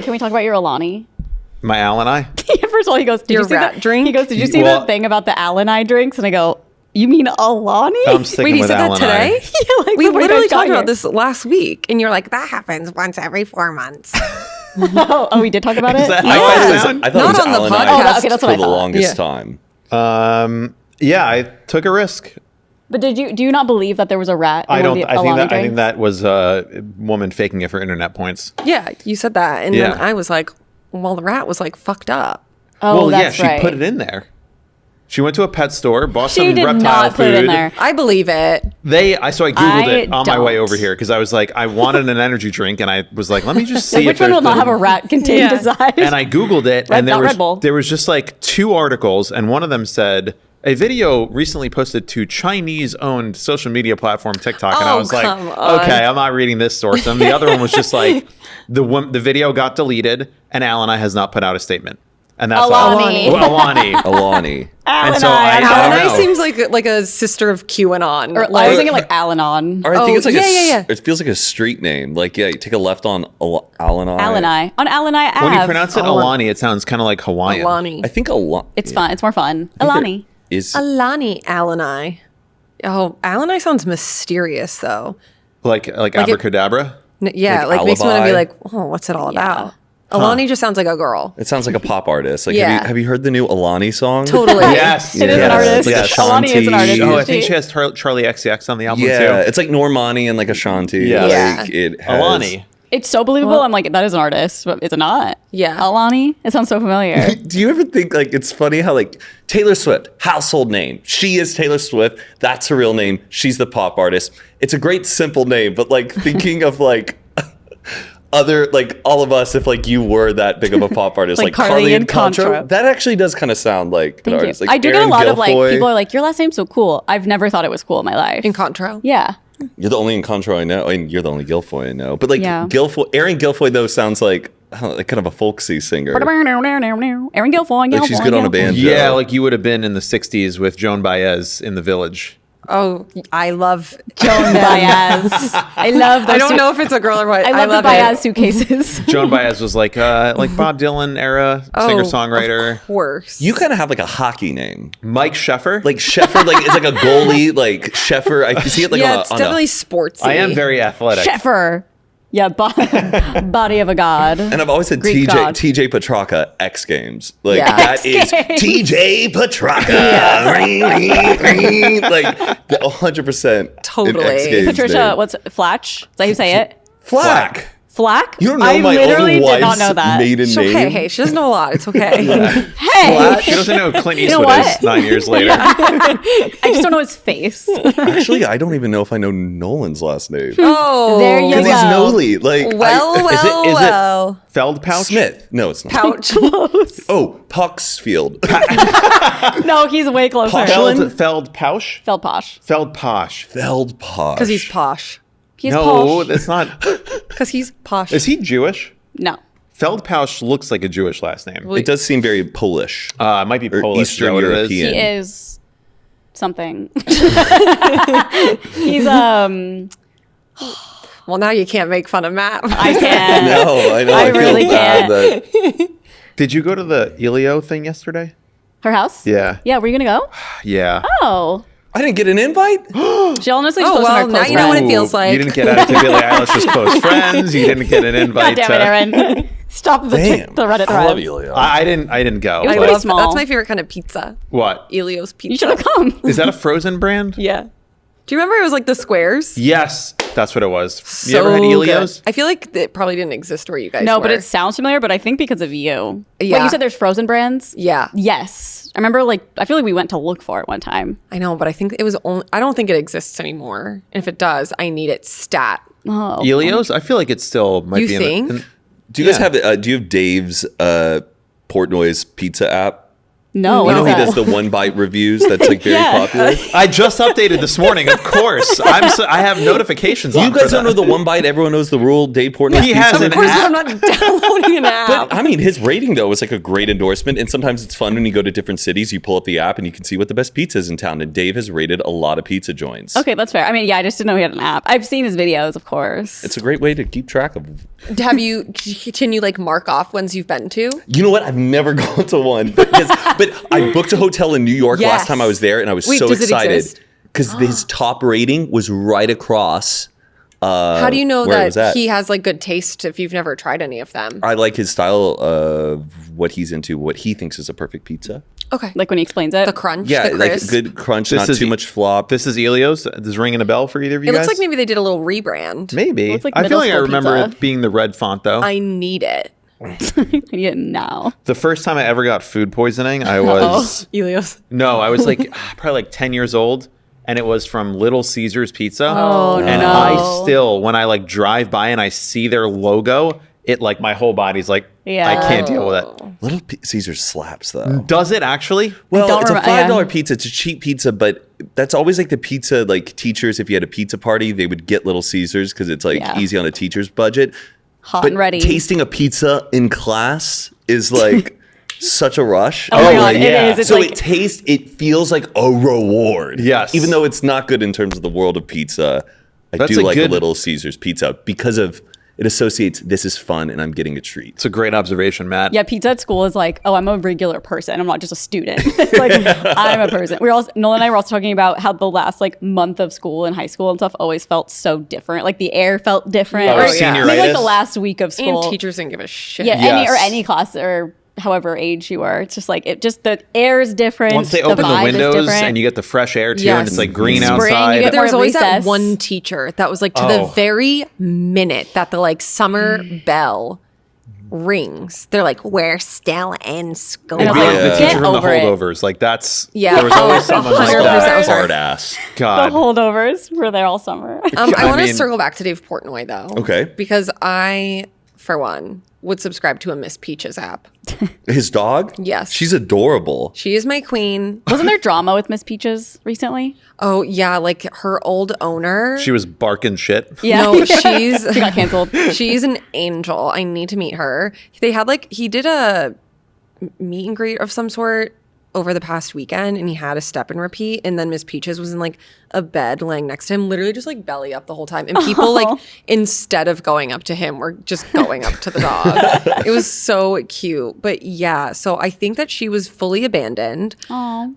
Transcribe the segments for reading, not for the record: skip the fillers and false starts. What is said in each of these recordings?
Can we talk about your Alani? My Alani? First of all, he goes, did Your you see rat that drink? He goes, did you see Well- the thing about the Alani drinks? And I go, you mean Alani? I'm sticking Wait, you with said that Alani. today? Yeah, like We before you literally guys got talked about here. this last week, and you're like, that happens once every 4 months. Oh, we did talk about it? Is that Yeah. how I it was, sound? I thought Not it was on the Alan podcast. I Okay, that's for what I the thought. longest Yeah. time. Yeah, I took a risk. But do you not believe that there was a rat in I one don't. of the I think Alani that. I think drinks? that was a woman faking it for internet points. Yeah, you said that. And Yeah. then I was like, well, the rat was like fucked up. Oh, well, yeah, that's she right. put it in there. She went to a pet store, bought She some did reptile not food. put it in there. I believe it. So I googled it I on my way don't. over here because I was like, I wanted an energy drink, and I was like, let me just see Like, if which one there's will not the- have a rat contained Yeah. inside? And I googled it, Red- and not Red Bull. there was just like 2 articles, and one of them said a video recently posted to Chinese-owned social media platform TikTok, and I Oh, was like, come on. okay, I'm not reading this source. And the other one was just like the video got deleted, and Alani has not put out a statement, and that's Alani. all. Alani. Alani. And so Alani. I don't Alani know. seems like a sister of QAnon. Or, I was thinking like Al-Anon. Or I think Oh, it's like yeah. it feels like a street name. Like, yeah, you take a left on Alani. Alani. On Alani Ave. When you pronounce it Alani, it sounds kind of like Hawaiian. Alani. I think Alani. It's fun. It's more fun. Alani. Is Alani. Oh, Alani sounds mysterious, though. Like abracadabra. Yeah, Like makes me want to be alibi. like, oh, what's it all about? Alani just sounds like a girl. it sounds like a pop artist. Like, Yeah. have you heard the new Alani song? Totally. Yes. It is an Yeah, artist. it's like Alani is an artist. Ashanti. Oh, I isn't think she? she has Charlie XCX on the album Yeah, too. it's like Normani and like Ashanti. Yeah. Like, it has, Alani. It's so believable. I'm like, that is an artist, but is it not? Yeah. Alani? It sounds so familiar. Do you ever think like it's funny how like Taylor Swift, household name. She is Taylor Swift. That's her real name. She's the pop artist. It's a great simple name, but like thinking of like other like all of us if like you were that big of a pop artist, Like like Carly Carly and and Contra. Contra. That actually does kind of sound like an Thank you. artist. Like I do get a Aaron lot of like, Gilfoy. people are like, your last name's so cool. I've never thought it was cool in my life. In Contro. Yeah. You're the only in Contra I know, and you're the only Gilfoy I know. But like Yeah. Aaron Gilfoy though sounds like, I don't know, like kind of a folksy singer. Aaron Gilfoy. Like she's good on a banjo. Yeah, like you would have been in the 60s with Joan Baez in The Village. Oh, I love Joan Baez. I love those. I don't know if it's a girl or what. I love the Baez suitcases. Joan Baez was like Bob Dylan era singer-songwriter. Of course. You kind of have like a hockey name. Mike Sheffer. Like Sheffer, like it's like a goalie, like Sheffer. I see it like yeah, on it's a, definitely sportsy. I am very athletic. Sheffer. Yeah, body of a god. and I've always said Greek god. TJ Petrarca X Games. Like Yeah. that is X Games. TJ Petrarca. like 100%. Totally. an X Games Patricia, name. what's Flatch? Is that how you say it? Flack? Flack? You don't know I my literally own did not wife's know that. maiden It's name. okay. Hey, she doesn't know a lot. It's okay. Hey, She doesn't know who Clint know Eastwood what? is 9 years later. I just don't know his face. Actually, I don't even know if I know Nolan's last name. Oh, There you Because he's go. Noli. Like, Is it Feldpausch? Smith. No, it's not. Pouch. Close. Oh, Puxfield. No, he's way closer. Posh- Feldpausch? Feldposh. Feldposch. Feldposh. Because he's posh. He's No, posh. that's not. Because he's posh. Is he Jewish? No. Feldpausch looks like a Jewish last name. It does seem very Polish. It might be Or Polish. Eastern is that what it is? European. He is something. He's Well, now you can't make fun of Matt. I can't. No, I know. I I, feel really bad can't. that Did you go to the Elio thing yesterday? Her house? Yeah. Yeah, were you gonna go? Yeah. Oh. I didn't get an invite. She honestly Oh, just well, her now close you know what it friends. feels like. You didn't get out to Billie Eilish's close friends. You didn't get an God invite damn it, Aaron. Stop the Damn. Reddit I love thread. Elio. I didn't go. It was I pretty love small. That's my favorite kind of pizza. What? Elio's pizza. You should have come. Is that a frozen brand? Yeah. Do you remember it was like the squares? Yes, that's what it was. So you ever had Elio's? good. I feel like it probably didn't exist where you guys No, were. but it sounds familiar, but I think because of you. Wait, Yeah. you said there's frozen brands? Yeah. Yes. I remember I feel like we went to look for it one time. I know, but I think it was only. I don't think it exists anymore. And if it does, I need it stat. Oh. Elio's? I feel like it still might You be think? Do you guys Yeah. have? Do you have Dave's Portnoy's pizza app? No, You what know is he that? does the one bite reviews. That's like very Yeah. popular. I just updated this morning, of course. I have notifications on You for guys don't that. know the one bite. Everyone knows the rule. Dave Portnoy's He pizza. has Of an course, app. I'm not downloading an app. But I mean, his rating though was like a great endorsement, and sometimes it's fun when you go to different cities. You pull up the app and you can see what the best pizza is in town. And Dave has rated a lot of pizza joints. Okay, that's fair. I mean, yeah, I just didn't know he had an app. I've seen his videos, of course. It's a great way to keep track of Can you like mark off ones you've been to? You know what? I've never gone to one, but I booked a hotel in New York last time I was there, and I was so does it excited exist? because his top rating was right across. How do you know where it was that at. he has like good taste if you've never tried any of them? I like his style of what he's into, what he thinks is a perfect pizza. Okay. Like when he explains it. The crunch, Yeah, the like a crisp. good crunch, This not is too the- much flop. This is Elio's. This is ringing a bell for either of you It guys? looks like maybe they did a little rebrand. Maybe. Looks like I feel like I middle school remember pizza. it being the red font, though. I need it. Yeah, now. The first time I ever got food poisoning, I was... Elios. No, I was like probably like 10 years old, and it was from Little Caesars Pizza. Oh, and no. I still, when I like drive by and I see their logo, it like my whole body's like, Yeah. I can't deal with it. Little Caesars slaps though. Does it actually? Well, don't it's a remember- $5 yeah. pizza. It's a cheap pizza, but that's always like the pizza. Like teachers, if you had a pizza party, they would get Little Caesars because it's like Yeah. easy on a teacher's budget. Hot But and ready. tasting a pizza in class is like such a rush. Oh my God, yeah. it is. It's So like, it feels like a reward. Yes. Even though it's not good in terms of the world of pizza, I That's do a like good- a Little Caesars pizza because of it associates this is fun and I'm getting a treat. It's a great observation, Matt. yeah, pizza at school is like, oh, I'm a regular person. I'm not just a student. It's like, I'm a person. Nolan and I were also talking about how the last like month of school in high school and stuff always felt so different. Like the air felt different. Oh, Or yeah. maybe like senioritis? the last week of school. And teachers didn't give a shit. Yeah, Yes. any class or however age you were. It's just like the air is different. Once they the open the vibe is windows different. and you get the fresh air too, Yes. and it's like green Spring, you outside. get There was more always that recess. one teacher that was like to Oh. the very minute that the like summer bell rings. They're like, we're still in school. It'd be Yeah. the Get teacher from the over it. holdovers. Like that's Yeah. There was always someone like 100%. that. was Hard ass. the God. holdovers were there all summer. I I want to mean- circle back to Dave Portnoy though. Okay. Because I, for one, would subscribe to a Miss Peaches app. His dog? Yes. She's adorable. She is my queen. Wasn't there drama with Miss Peaches recently? Oh yeah, like her old owner. She was barking shit. Yeah. No, she's she got canceled. she's an angel. I need to meet her. They had like he did a meet and greet of some sort over the past weekend, and he had a step and repeat, and then Miss Peaches was in like a bed laying next to him, literally just like belly up the whole time, and people like instead of going up to him were just going up to the dog. It was so cute. But yeah, so I think that she was fully abandoned. Aw.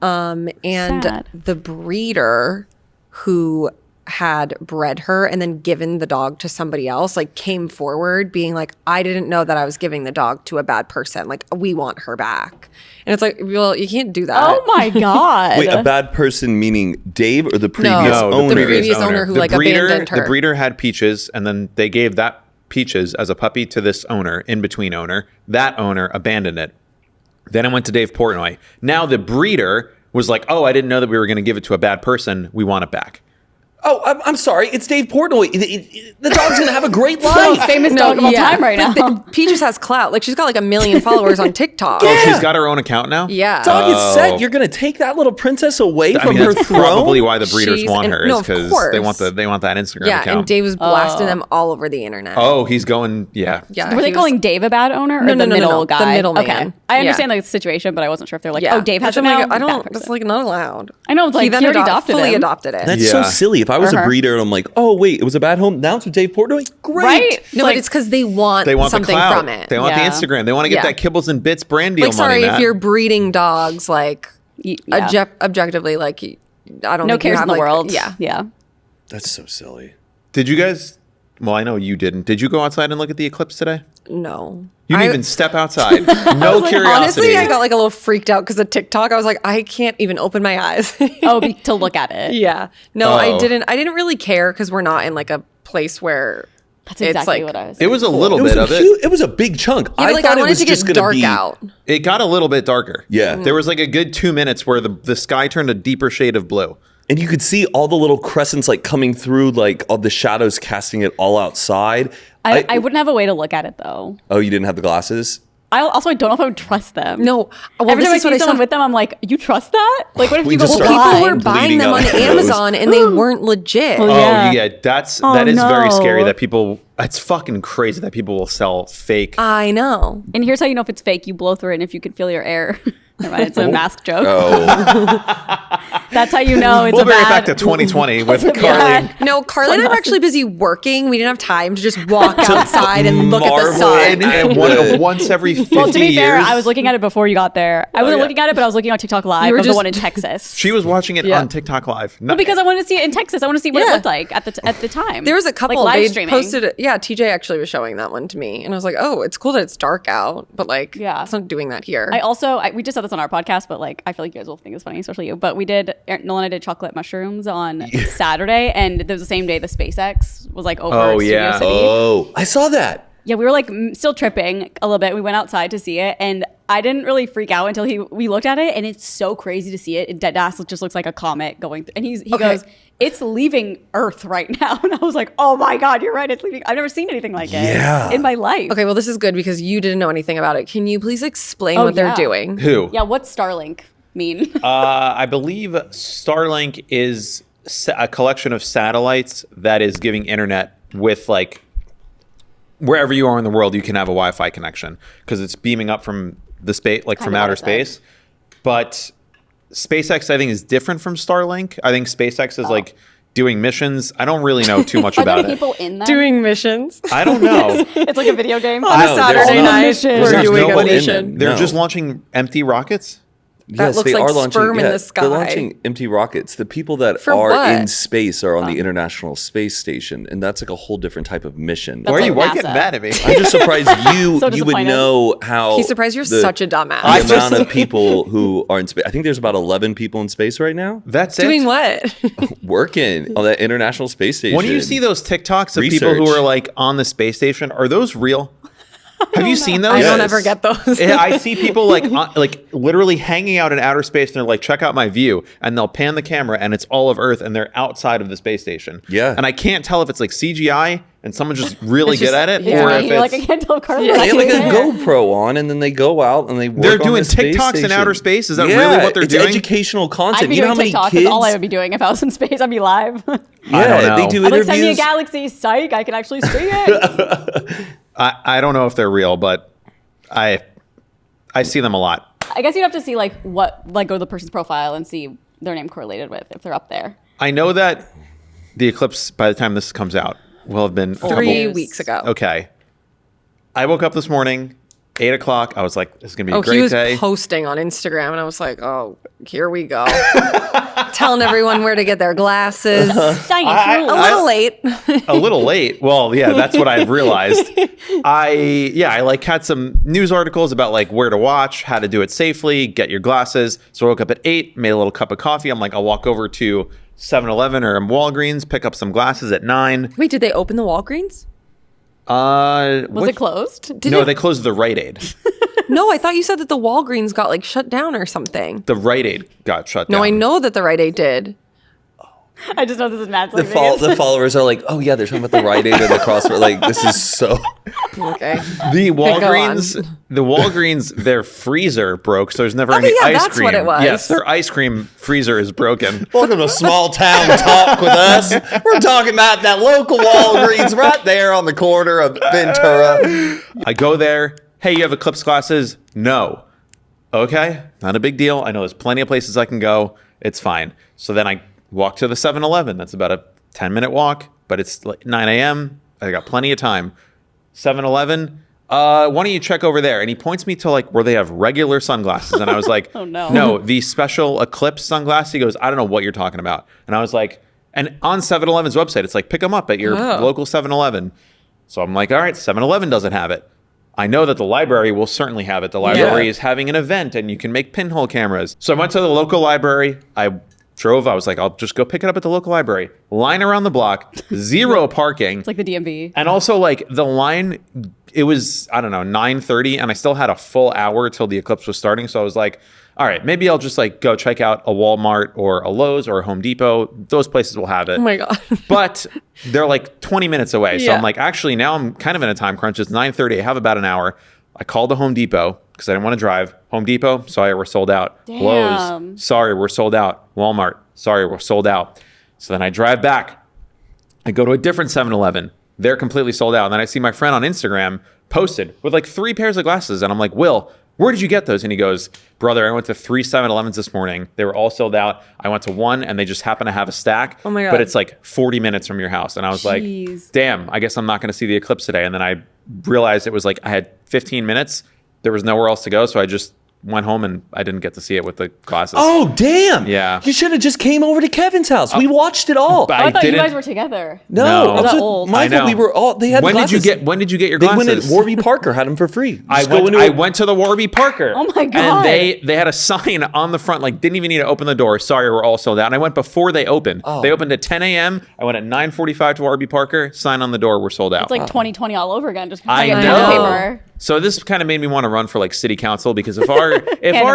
And Sad. the breeder who had bred her and then given the dog to somebody else like came forward being like, I didn't know that I was giving the dog to a bad person, like we want her back. And it's like, well, you can't do that. Oh my God. Wait, a bad person meaning Dave or the previous No, the owner? previous owner who, like, abandoned her. The breeder had Peaches, and then they gave that Peaches as a puppy to this owner, in between owner. That owner abandoned it. Then it went to Dave Portnoy. Now the breeder was like, oh, I didn't know that we were going to give it to a bad person. We want it back. Oh, I'm sorry. It's Dave Portnoy. The dog's going to have a great the life. most famous dog of all time right now. But Peaches has clout. Like she's got like 1 million followers on TikTok. Oh, she's got her own account now? Yeah. Dog is Oh. set. You're going to take that little princess away I from mean, her that's throne? probably why the breeders She's want an- her, no, is of because course. they want that Instagram Yeah, account. and Dave was blasting them all over the internet. Oh, he's going, yeah. Yeah. Were they he was- calling Dave a bad owner or No, the no, middle no. guy? The middle Okay. man. I understand Yeah. the situation, but I wasn't sure if they're like, Yeah. oh, Dave has Which it I'm now. like, I Bad don't. person. That's like not allowed. I know, it's like, then he already adopted fully him. adopted it. That's Yeah. so silly. If I was a breeder and I'm like, oh, wait, it was a bad home. Now it's with Dave Portnoy? Great. Right? No, Like, but it's because they want, They want the something clout. from it. They want Yeah. the Instagram. They want to get Yeah. that Kibbles and Bits brand deal Like, sorry, money, if Matt. you're breeding dogs, like yeah. objectively, like I don't no think you cares have, in the like, world. Yeah, Yeah. That's so silly. Did you guys, well, I know you didn't. Did you go outside and look at the eclipse today? no. You didn't even step outside. No curiosity. Honestly, I got like a little freaked out because of TikTok. I was like, I can't even open my eyes. Oh, to look at it. Yeah. No, Oh. I didn't really care because we're not in like a place where That's it's exactly like what I was It was a little It was bit a of it. huge, it was a big chunk. yeah, but, like thought I it wanted was to just get going to dark be out. It got a little bit darker. Yeah. There was like a good 2 minutes where the sky turned a deeper shade of blue. And you could see all the little crescents like coming through, like all the shadows casting it all outside. I wouldn't have a way to look at it though. Oh, you didn't have the glasses? I don't know if I would trust them. No, well, Every this time I is what see I someone saw. with them, I'm like, you trust that? Like, what if We you go just People start were blind? buying bleeding them out on your nose. Amazon and they weren't legit. Oh, Oh, yeah. yeah. That Oh, is very no. scary that people, it's fucking crazy that people will sell fake. I know. And here's how you know if it's fake. You blow through it, and if you can feel your air. Never mind, it's a mask joke. Oh. That's how you know it's We'll a bring it bad. back to 2020 with Carly. Yeah. No, Carly and I were actually busy working. We didn't have time to just walk outside and look at the marvel sun. And once every 50 Well, to be fair, years. I was looking at it before you got there. I wasn't looking at it, but I was looking on TikTok Live You were of the just- one in Texas. She was watching it Yeah. on TikTok Live. No, Well, because I wanted to see it in Texas. I want to see what it Yeah. looked like at the time. There was a couple like, live they streaming. posted it. Yeah, TJ actually was showing that one to me, and I was like, "Oh, it's cool that it's dark out, but like, Yeah. it's not doing that here." We just said this on our podcast, but like I feel like you guys will think it's funny, especially you. But Noel and I did chocolate mushrooms on Saturday, and it was the same day the SpaceX was like over Oh, Studio yeah. City. Oh, I saw that. Yeah, we were like still tripping a little bit. We went outside to see it, and I didn't really freak out until we looked at it, and it's so crazy to see it. Dead ass just looks like a comet going through, and he goes, "It's leaving Earth right now," and I was like, "Oh my god, you're right, it's leaving." I've never seen anything like it in my life. Okay, well, this is good because you didn't know anything about it. Can you please explain what they're yeah. doing? Who? Yeah, what's Starlink mean? I believe Starlink is a collection of satellites that is giving internet with like wherever you are in the world, you can have a Wi-Fi connection because it's beaming up from the space, like from Kinda outer what I said. space. But SpaceX, I think, is different from Starlink. I think SpaceX is like doing missions. I don't really know too much Are about there it. people in them? Doing missions. I don't know. It's like a video game. On No, a there's Saturday not. night, Mission. we're There's doing a nobody in mission. They're No. just launching empty rockets. That looks like sperm in the sky. They're launching empty rockets. The people that For are what? in space are on the International Space Station, and that's like a whole different type of mission. That's Why are you like getting NASA. mad at me? I'm just surprised you So you would disappointed. know how. He's surprised you're such a dumbass. The amount of people who are in space. I think there's about 11 people in space right now That's Doing it. what? working on the International Space Station. When you see those TikToks of people who Research. are like on the space station, are those real? Have you seen those? I don't Yes. ever get those. Yeah, I see people like literally hanging out in outer space, and they're like, "Check out my view," and they'll pan the camera, and it's all of Earth, and they're outside of the space station. Yeah. and I can't tell if it's like CGI and someone's just really It's good just- at it, yeah. or And if you're like, it's I can't tell Carly. Yeah, They have like a there. GoPro on, and then they go out and they work They're on doing the space TikToks in station. outer space? Is that Yeah, really what they're it's doing? educational I'd content. be You know how doing many TikTok. kids? That's all I would be doing if I was in space. I'd be live. I don't Yeah, they know. do I'm like, send me a interviews. galaxy, psych. I can actually stream it. I don't know if they're real, but I see them a lot. I guess you'd have to see like go to the person's profile and see their name correlated with if they're up there. I know that the eclipse, by the time this comes out, will have been a couple. 3 weeks ago. Okay. I woke up this morning, 8 o'clock. I was like, this is going to be a Oh, great he was day. posting on Instagram, and I was like, "Oh, here we go." Telling everyone where to get their glasses. Shiny, A little late. A little late. Well, yeah, that's what I've realized. I like had some news articles about like where to watch, how to do it safely, get your glasses. So I woke up at 8, made a little cup of coffee. I'm like, I'll walk over to 7-Eleven or Walgreens, pick up some glasses at 9. Wait, did they open the Walgreens? Was it closed? No, they closed the Rite Aid. No, I thought you said that the Walgreens got like shut down or something. The Rite Aid got shut down. No, I know that the Rite Aid did. I just know this is Matt's The, the followers are like, oh yeah, they're talking about the Rite Aid or the CrossFit. Like, this is so. Okay. The on. Walgreens, their freezer broke, so there's never any yeah, ice that's cream. what it was. Yes, their ice cream freezer is broken. Welcome to Small Town Talk with us. We're talking about that local Walgreens right there on the corner of Ventura. I go there. Hey, you have Eclipse glasses? No. Okay, not a big deal. I know there's plenty of places I can go. It's fine. So then I walk to the 7-Eleven. That's about a 10-minute walk, but it's like 9 a.m. I got plenty of time. 7-Eleven, why don't you check over there? And he points me to like where they have regular sunglasses. And I was like, Oh, no. No, the special Eclipse sunglasses. He goes, I don't know what you're talking about. And I was like, and on 7-Eleven's website, it's like, pick them up at your Oh. local 7-Eleven. So I'm like, all right, 7-Eleven doesn't have it. I know that the library will certainly have it. The library is having an event and you can make pinhole cameras. So I went to the local library. I was like, I'll just go pick it up at the local library. Line around the block, zero parking. It's like the DMV. And also like the line, it was, I don't know, 9:30 and I still had a full hour till the eclipse was starting. So I was like, all right, maybe I'll just like go check out a Walmart or a Lowe's or a Home Depot. Those places will have it. Oh my God. But they're like 20 minutes away. So Yeah. I'm like, actually, now I'm kind of in a time crunch. It's 9:30. I have about an hour. I called the Home Depot because I didn't want to drive. Home Depot, sorry, we're sold out. Damn. Lowe's, sorry, we're sold out. Walmart, sorry, we're sold out. So then I drive back. I go to a different 7-Eleven. They're completely sold out. And then I see my friend on Instagram posted with like 3 pairs of glasses. And I'm like, Will, where did you get those? And he goes, brother, I went to 3 7-Elevens this morning. They were all sold out. I went to one and they just happen to have a stack. Oh my God. But it's like 40 minutes from your house. And I was Jeez. like, damn, I guess I'm not going to see the eclipse today. And then I realized it was like I had 15 minutes. There was nowhere else to go. So I just went home and I didn't get to see it with the glasses. Oh, damn. Yeah. You should have just came over to Kevin's house. We watched it all. But I thought you didn't- guys were together. No, No. I was That with old. I Michael. know. We were all. They had When glasses. When did you get your They glasses? went at Warby Parker. Had them for free. I Just go went, into I it. went to the Warby Parker. Oh my God. And they had a sign on the front, like didn't even need to open the door. Sorry, we're all sold out. And I went before they opened. Oh. They opened at 10 a.m. I went at 9:45 to Warby Parker. Sign on the door, we're sold out. It's like 2020 all over again. Just I like know. paper. So this kind of made me want to run for like city council because if our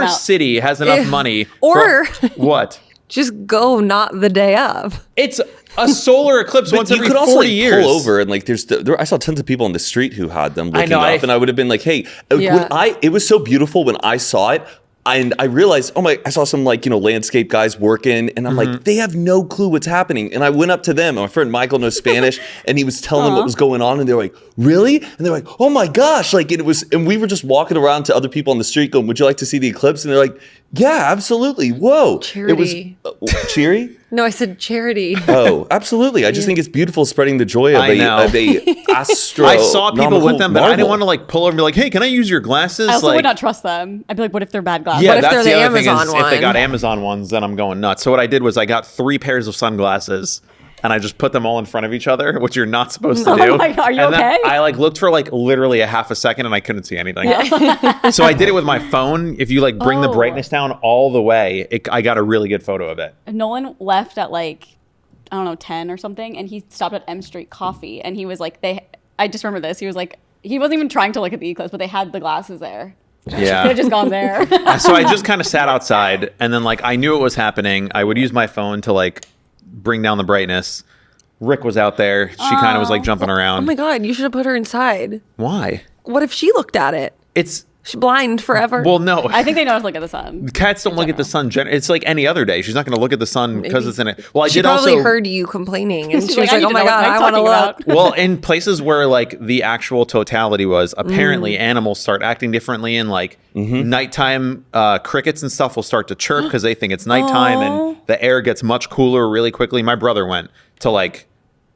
out. city has enough money Or- what? Just go not the day of. It's a solar eclipse once you every could 40 also like, years. pull over and like I saw tons of people on the street who had them looking know, up, and I would have been like, hey, Yeah. it was so beautiful when I saw it. And I realized, I saw some like, landscape guys working, and I'm like, they have no clue what's happening. And I went up to them, and my friend Michael knows Spanish, and he was telling them what was going on, and they were like, really? And they're like, oh my gosh. Like and we were just walking around to other people on the street going, would you like to see the eclipse? And they're like, yeah, absolutely. Whoa. Charity. It was cheery? No, I said charity. Oh, absolutely. I just think it's beautiful spreading the joy of I know. a astro. I saw people with them, but I didn't marvel. want to like pull over and be like, hey, can I use your glasses? I also like, would not trust them. I'd be like, what if they're bad glasses? yeah, What if that's they're the the other thing Amazon is if they one? got Amazon ones, then I'm going nuts. So what I did was I got 3 pairs of sunglasses and I just put them all in front of each other, which you're not supposed to Oh do. my God, are you and then okay? I like looked for like literally a half a second and I couldn't see anything. So I did it with my phone. If you like bring the Oh. brightness down all the way, I got a really good photo of it. Nolan left at like, I don't know, 10 or something, and he stopped at M Street Coffee, and he was like, I just remember this. He was like, he wasn't even trying to look at the eclipse, but they had the glasses there. Could Yeah. have just gone there. So I just kind of sat outside and then like I knew it was happening. I would use my phone to like bring down the brightness. Rick was out there. She kind of was like jumping Oh around. my God, you should have put her inside. Why? What if she looked at it? It's She's blind forever. well, no. I think they know how to look at the sun. Cats don't look at the sun. It's like any other day. She's not going to look at the sun because it's in it. Well, I she did probably also. heard you complaining, and She's she was like, I like, need "Oh to my know what God, I Mike's want to talking look." about. Well, in places where like the actual totality was, apparently animals start acting differently, and like nighttime crickets and stuff will start to chirp because they think it's nighttime, and the air gets much cooler really quickly. My brother went to like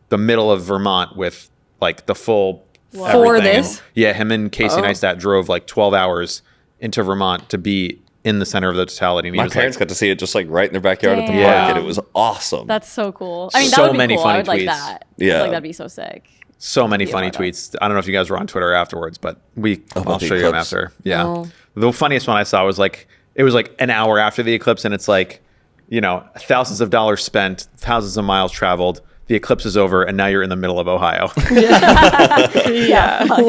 the middle of Vermont with like the full For everything. this? Yeah, him and Casey Neistat drove like 12 hours into Vermont to be in the center of the totality. And he My was parents like, got to see it just like right in their backyard at the Damn. park, and it was awesome. That's so cool. I mean, that So would be many cool. funny I would like tweets. that. Yeah. Like, that'd be so sick. so many funny part of it. tweets. I don't know if you guys were on Twitter afterwards, but I'll about the show you them eclipse? after. Yeah. No. The funniest one I saw was like, it was like an hour after the eclipse, and it's like, thousands of dollars spent, thousands of miles traveled. The eclipse is over, and now you're in the middle of Ohio. Yeah. I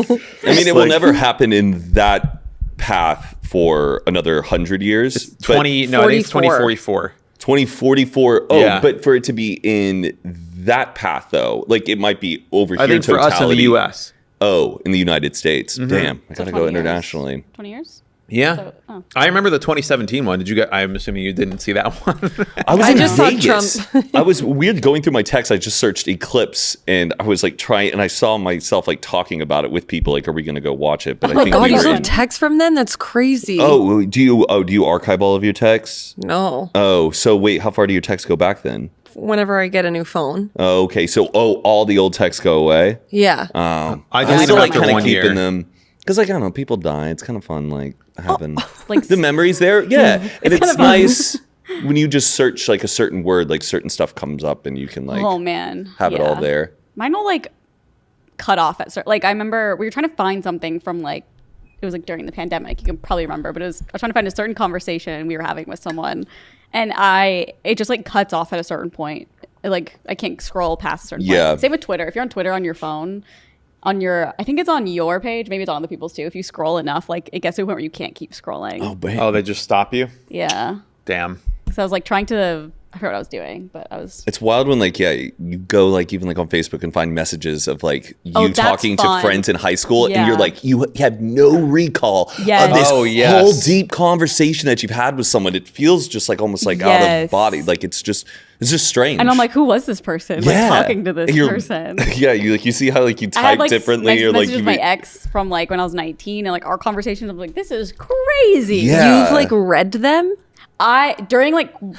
mean, it will like- never happen in that path for another 100 years. but 20, no, I think it's 2044. 2044. Oh, Yeah. but for it to be in that path, though, like it might be over I here. think for us in the totality. U.S. Oh, in the United States. Mm-hmm. Damn, I So gotta 20 go years. internationally. 20 years? Yeah. So- oh. I remember the 2017 one. Did you get, I'm assuming you didn't see that one. I was I in just saw Vegas. Trump. I was weird going through my text. I just searched Eclipse, and I was like trying, and I saw myself like talking about it with people. Like, are we going to go watch it? But I Oh my think God, we you were still in- have texts from them? That's crazy. Oh, do you archive all of your texts? No. Oh, so wait, how far do your texts go back then? Whenever I get a new phone. Oh, okay, so all the old texts go away. Yeah. I I'm deleted still them like after kind of 1 keeping year. them because like I don't know, people die. It's kind of fun, like having Like the memories there. Yeah, and it's kinda fun. nice when you just search like a certain word, like certain stuff comes up, and you can like oh, man. have it all Yeah. there. Mine will like cut off at certain. Like I remember we were trying to find something from like it was like during the pandemic. You can probably remember, but I was trying to find a certain conversation we were having with someone, and it just like cuts off at a certain point. Like I can't scroll past a certain Yeah. point. Same with Twitter. If you're on Twitter on your phone, I think it's on your page. Maybe it's on other people's too. If you scroll enough, like it gets to a point where you can't keep scrolling. Oh, man. Oh, they just stop you? Yeah. Damn. So I was like trying to I forgot what I was doing, but I was. It's wild when you go even on Facebook and find messages of you that's talking to fun. friends in high school, and Yeah. you're you have no recall Yes. of this Oh, yes. whole deep conversation that you've had with someone. It feels just almost out of Yes. body. It's just strange. And I'm like, who was this person? Yeah. Talking to this And you're- person. Yeah, you see how you I had type differently. You're messages with my you ex from when I was 19, and our conversations. I'm like, this is crazy. Yeah. You've read them? During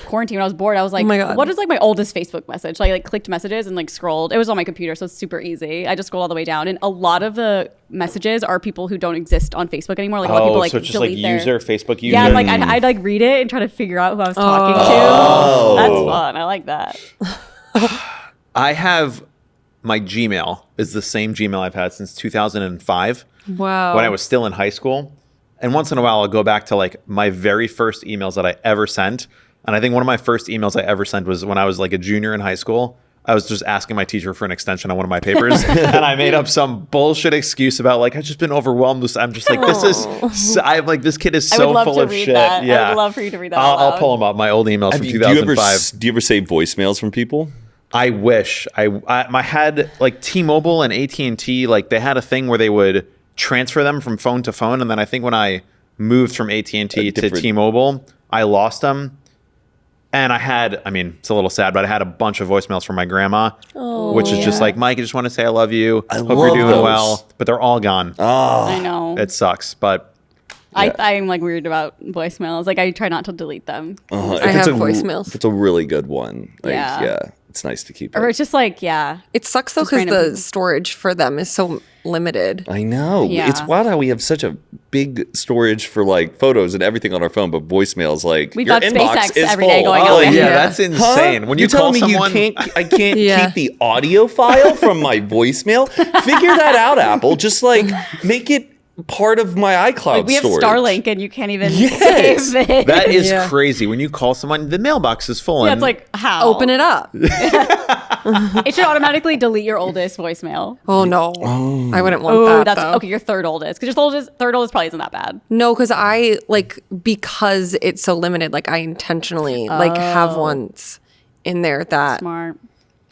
quarantine when I was bored, I was like, Oh my God. what is my oldest Facebook message? I clicked messages and scrolled. It was on my computer, so it's super easy. I just scrolled all the way down, and a lot of the messages are people who don't exist on Facebook anymore. A lot of people so it's just delete their Facebook user. Yeah, and I'd read it and try to figure out who I was talking Oh. to. That's fun. I like that. I have my Gmail is the same Gmail I've had since 2005 Wow. when I was still in high school. And once in a while, I'll go back to my very first emails that I ever sent. And I think one of my first emails I ever sent was when I was a junior in high school. I was just asking my teacher for an extension on one of my papers, and I made up some bullshit excuse about I've just been overwhelmed. I'm just this kid is I would so love full to of read shit. that. Yeah, I would love for you to read that. I'll pull them up. My old emails from do you 2005. ever save voicemails from people? I wish I had T-Mobile and AT&T, they had a thing where they would transfer them from phone to phone, and then I think when I moved from AT&T to T-Mobile, I lost them. And it's a little sad, but I had a bunch of voicemails from my grandma, which is just Mike, I just want to say I love you. Hope you're doing those. well. But they're all gone. I know. It sucks, but I'm weird about voicemails. I try not to delete them. I If have it's voicemails. If it's a really good one. Yeah. It's nice to keep Or it. it's just It sucks though Just because random the people. storage for them is so limited. I know. Yeah. It's wild how we have such a big storage for photos and everything on our phone, but voicemails We've your got inbox SpaceX is every full. day going oh on. yeah, Yeah. that's insane. When you You're telling call me someone, I can't Yeah. keep the audio file from my voicemail? Figure that out, Apple. Just make it part of my iCloud We have storage. Starlink, and you can't even Yes. save it. that is Yeah. crazy. When you call someone, the mailbox is full. Yeah, and it's how? Open it up. It should automatically delete your oldest voicemail. Oh no, I wouldn't want Oh, that. that's though. okay. Your third oldest, because your third oldest probably isn't that bad. No, because I because it's so limited. I intentionally have ones in there that Smart.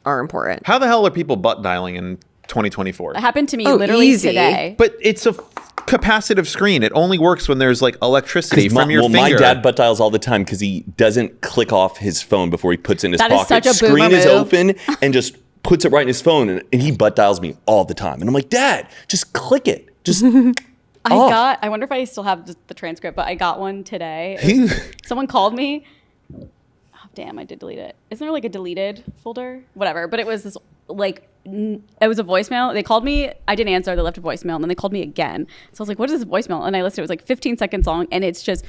are important. How the hell are people butt dialing in 2024? It happened to me Oh, literally easy. today. But it's a capacitive screen. It only works when there's electricity from your finger. my dad butt dials all the time because he doesn't click off his phone before he puts it in his That is pocket. such a boomer Screen is move. open and just puts it right in his phone, and he butt dials me all the time. And I'm like, Dad, just click it. Just I wonder if I still have the transcript, but I got one today. Someone called me. Oh, damn, I did delete it. Isn't there a deleted folder? Whatever. But it was this it was a voicemail. They called me. I didn't answer. They left a voicemail, and then they called me again. So I was like, what is this voicemail? And I listened. It was 15 seconds long, and it's just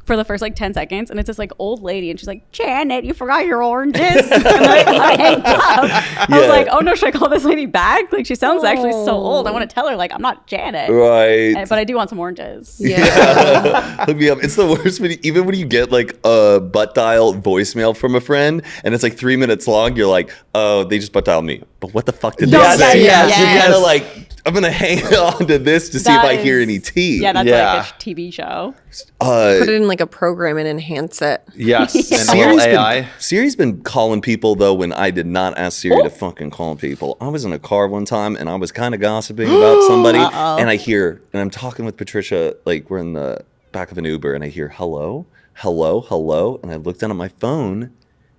for the first 10 seconds, and it's this old lady, and she's like, Janet, you forgot your oranges. And then I hanged up. I was like, oh no, should I call this lady back? She sounds actually so old. I want to tell her I'm not Janet. right. But I do want some oranges. Yeah. Look me up. It's the worst even when you get a butt dial voicemail from a friend and it's 3 minutes long. You're like, oh, they just butt dialed me. But what the fuck did No, they yes, say? yes, You yes. gotta I'm gonna hang on to this to see if That I hear is- any tea. Yeah, that's Yeah. a TV show. Put it in a program and enhance it. Yes, and a little AI. Siri's been calling people though when I did not ask Siri to fucking call people. I was in a car one time and I was kind of gossiping about somebody, and I'm talking with Patricia, we're in the back of an Uber, and I hear hello, hello, hello, and I look down at my phone,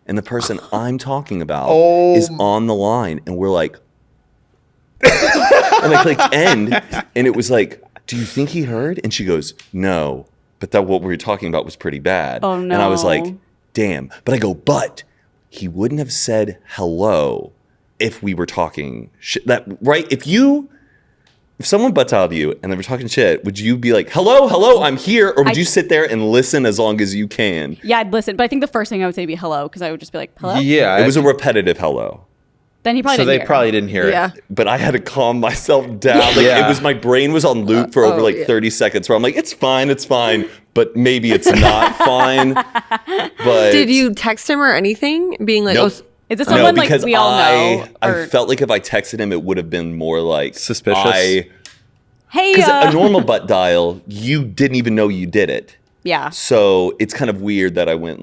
and the person I'm talking about is on the line, and we're like, and I clicked end, and it was do you think he heard? And she goes, no, but that what we were talking about was pretty bad. Oh, And I was no. like, damn. But I go, but he wouldn't have said hello if we were talking shit. Right? If someone butt dialed you and they were talking shit, would you be like, hello, I'm here? Or would you sit there and listen as long as you can? Yeah, I'd listen. But I think the first thing I would say would be hello, because I would just be like, hello? Yeah, It was a repetitive hello. Then he probably so didn't they hear. probably didn't hear Yeah. it. But I had to calm myself down. Yeah. My brain was on loop for over 30 seconds where I'm like, it's fine, but maybe it's not fine. But Did you text him or anything? Being like, Nope. oh, Is this someone because we all know? I Or, felt like if I texted him, it would have been more Suspicious? hey, Because a normal butt dial, you didn't even know you did it. yeah. So it's kind of weird that I went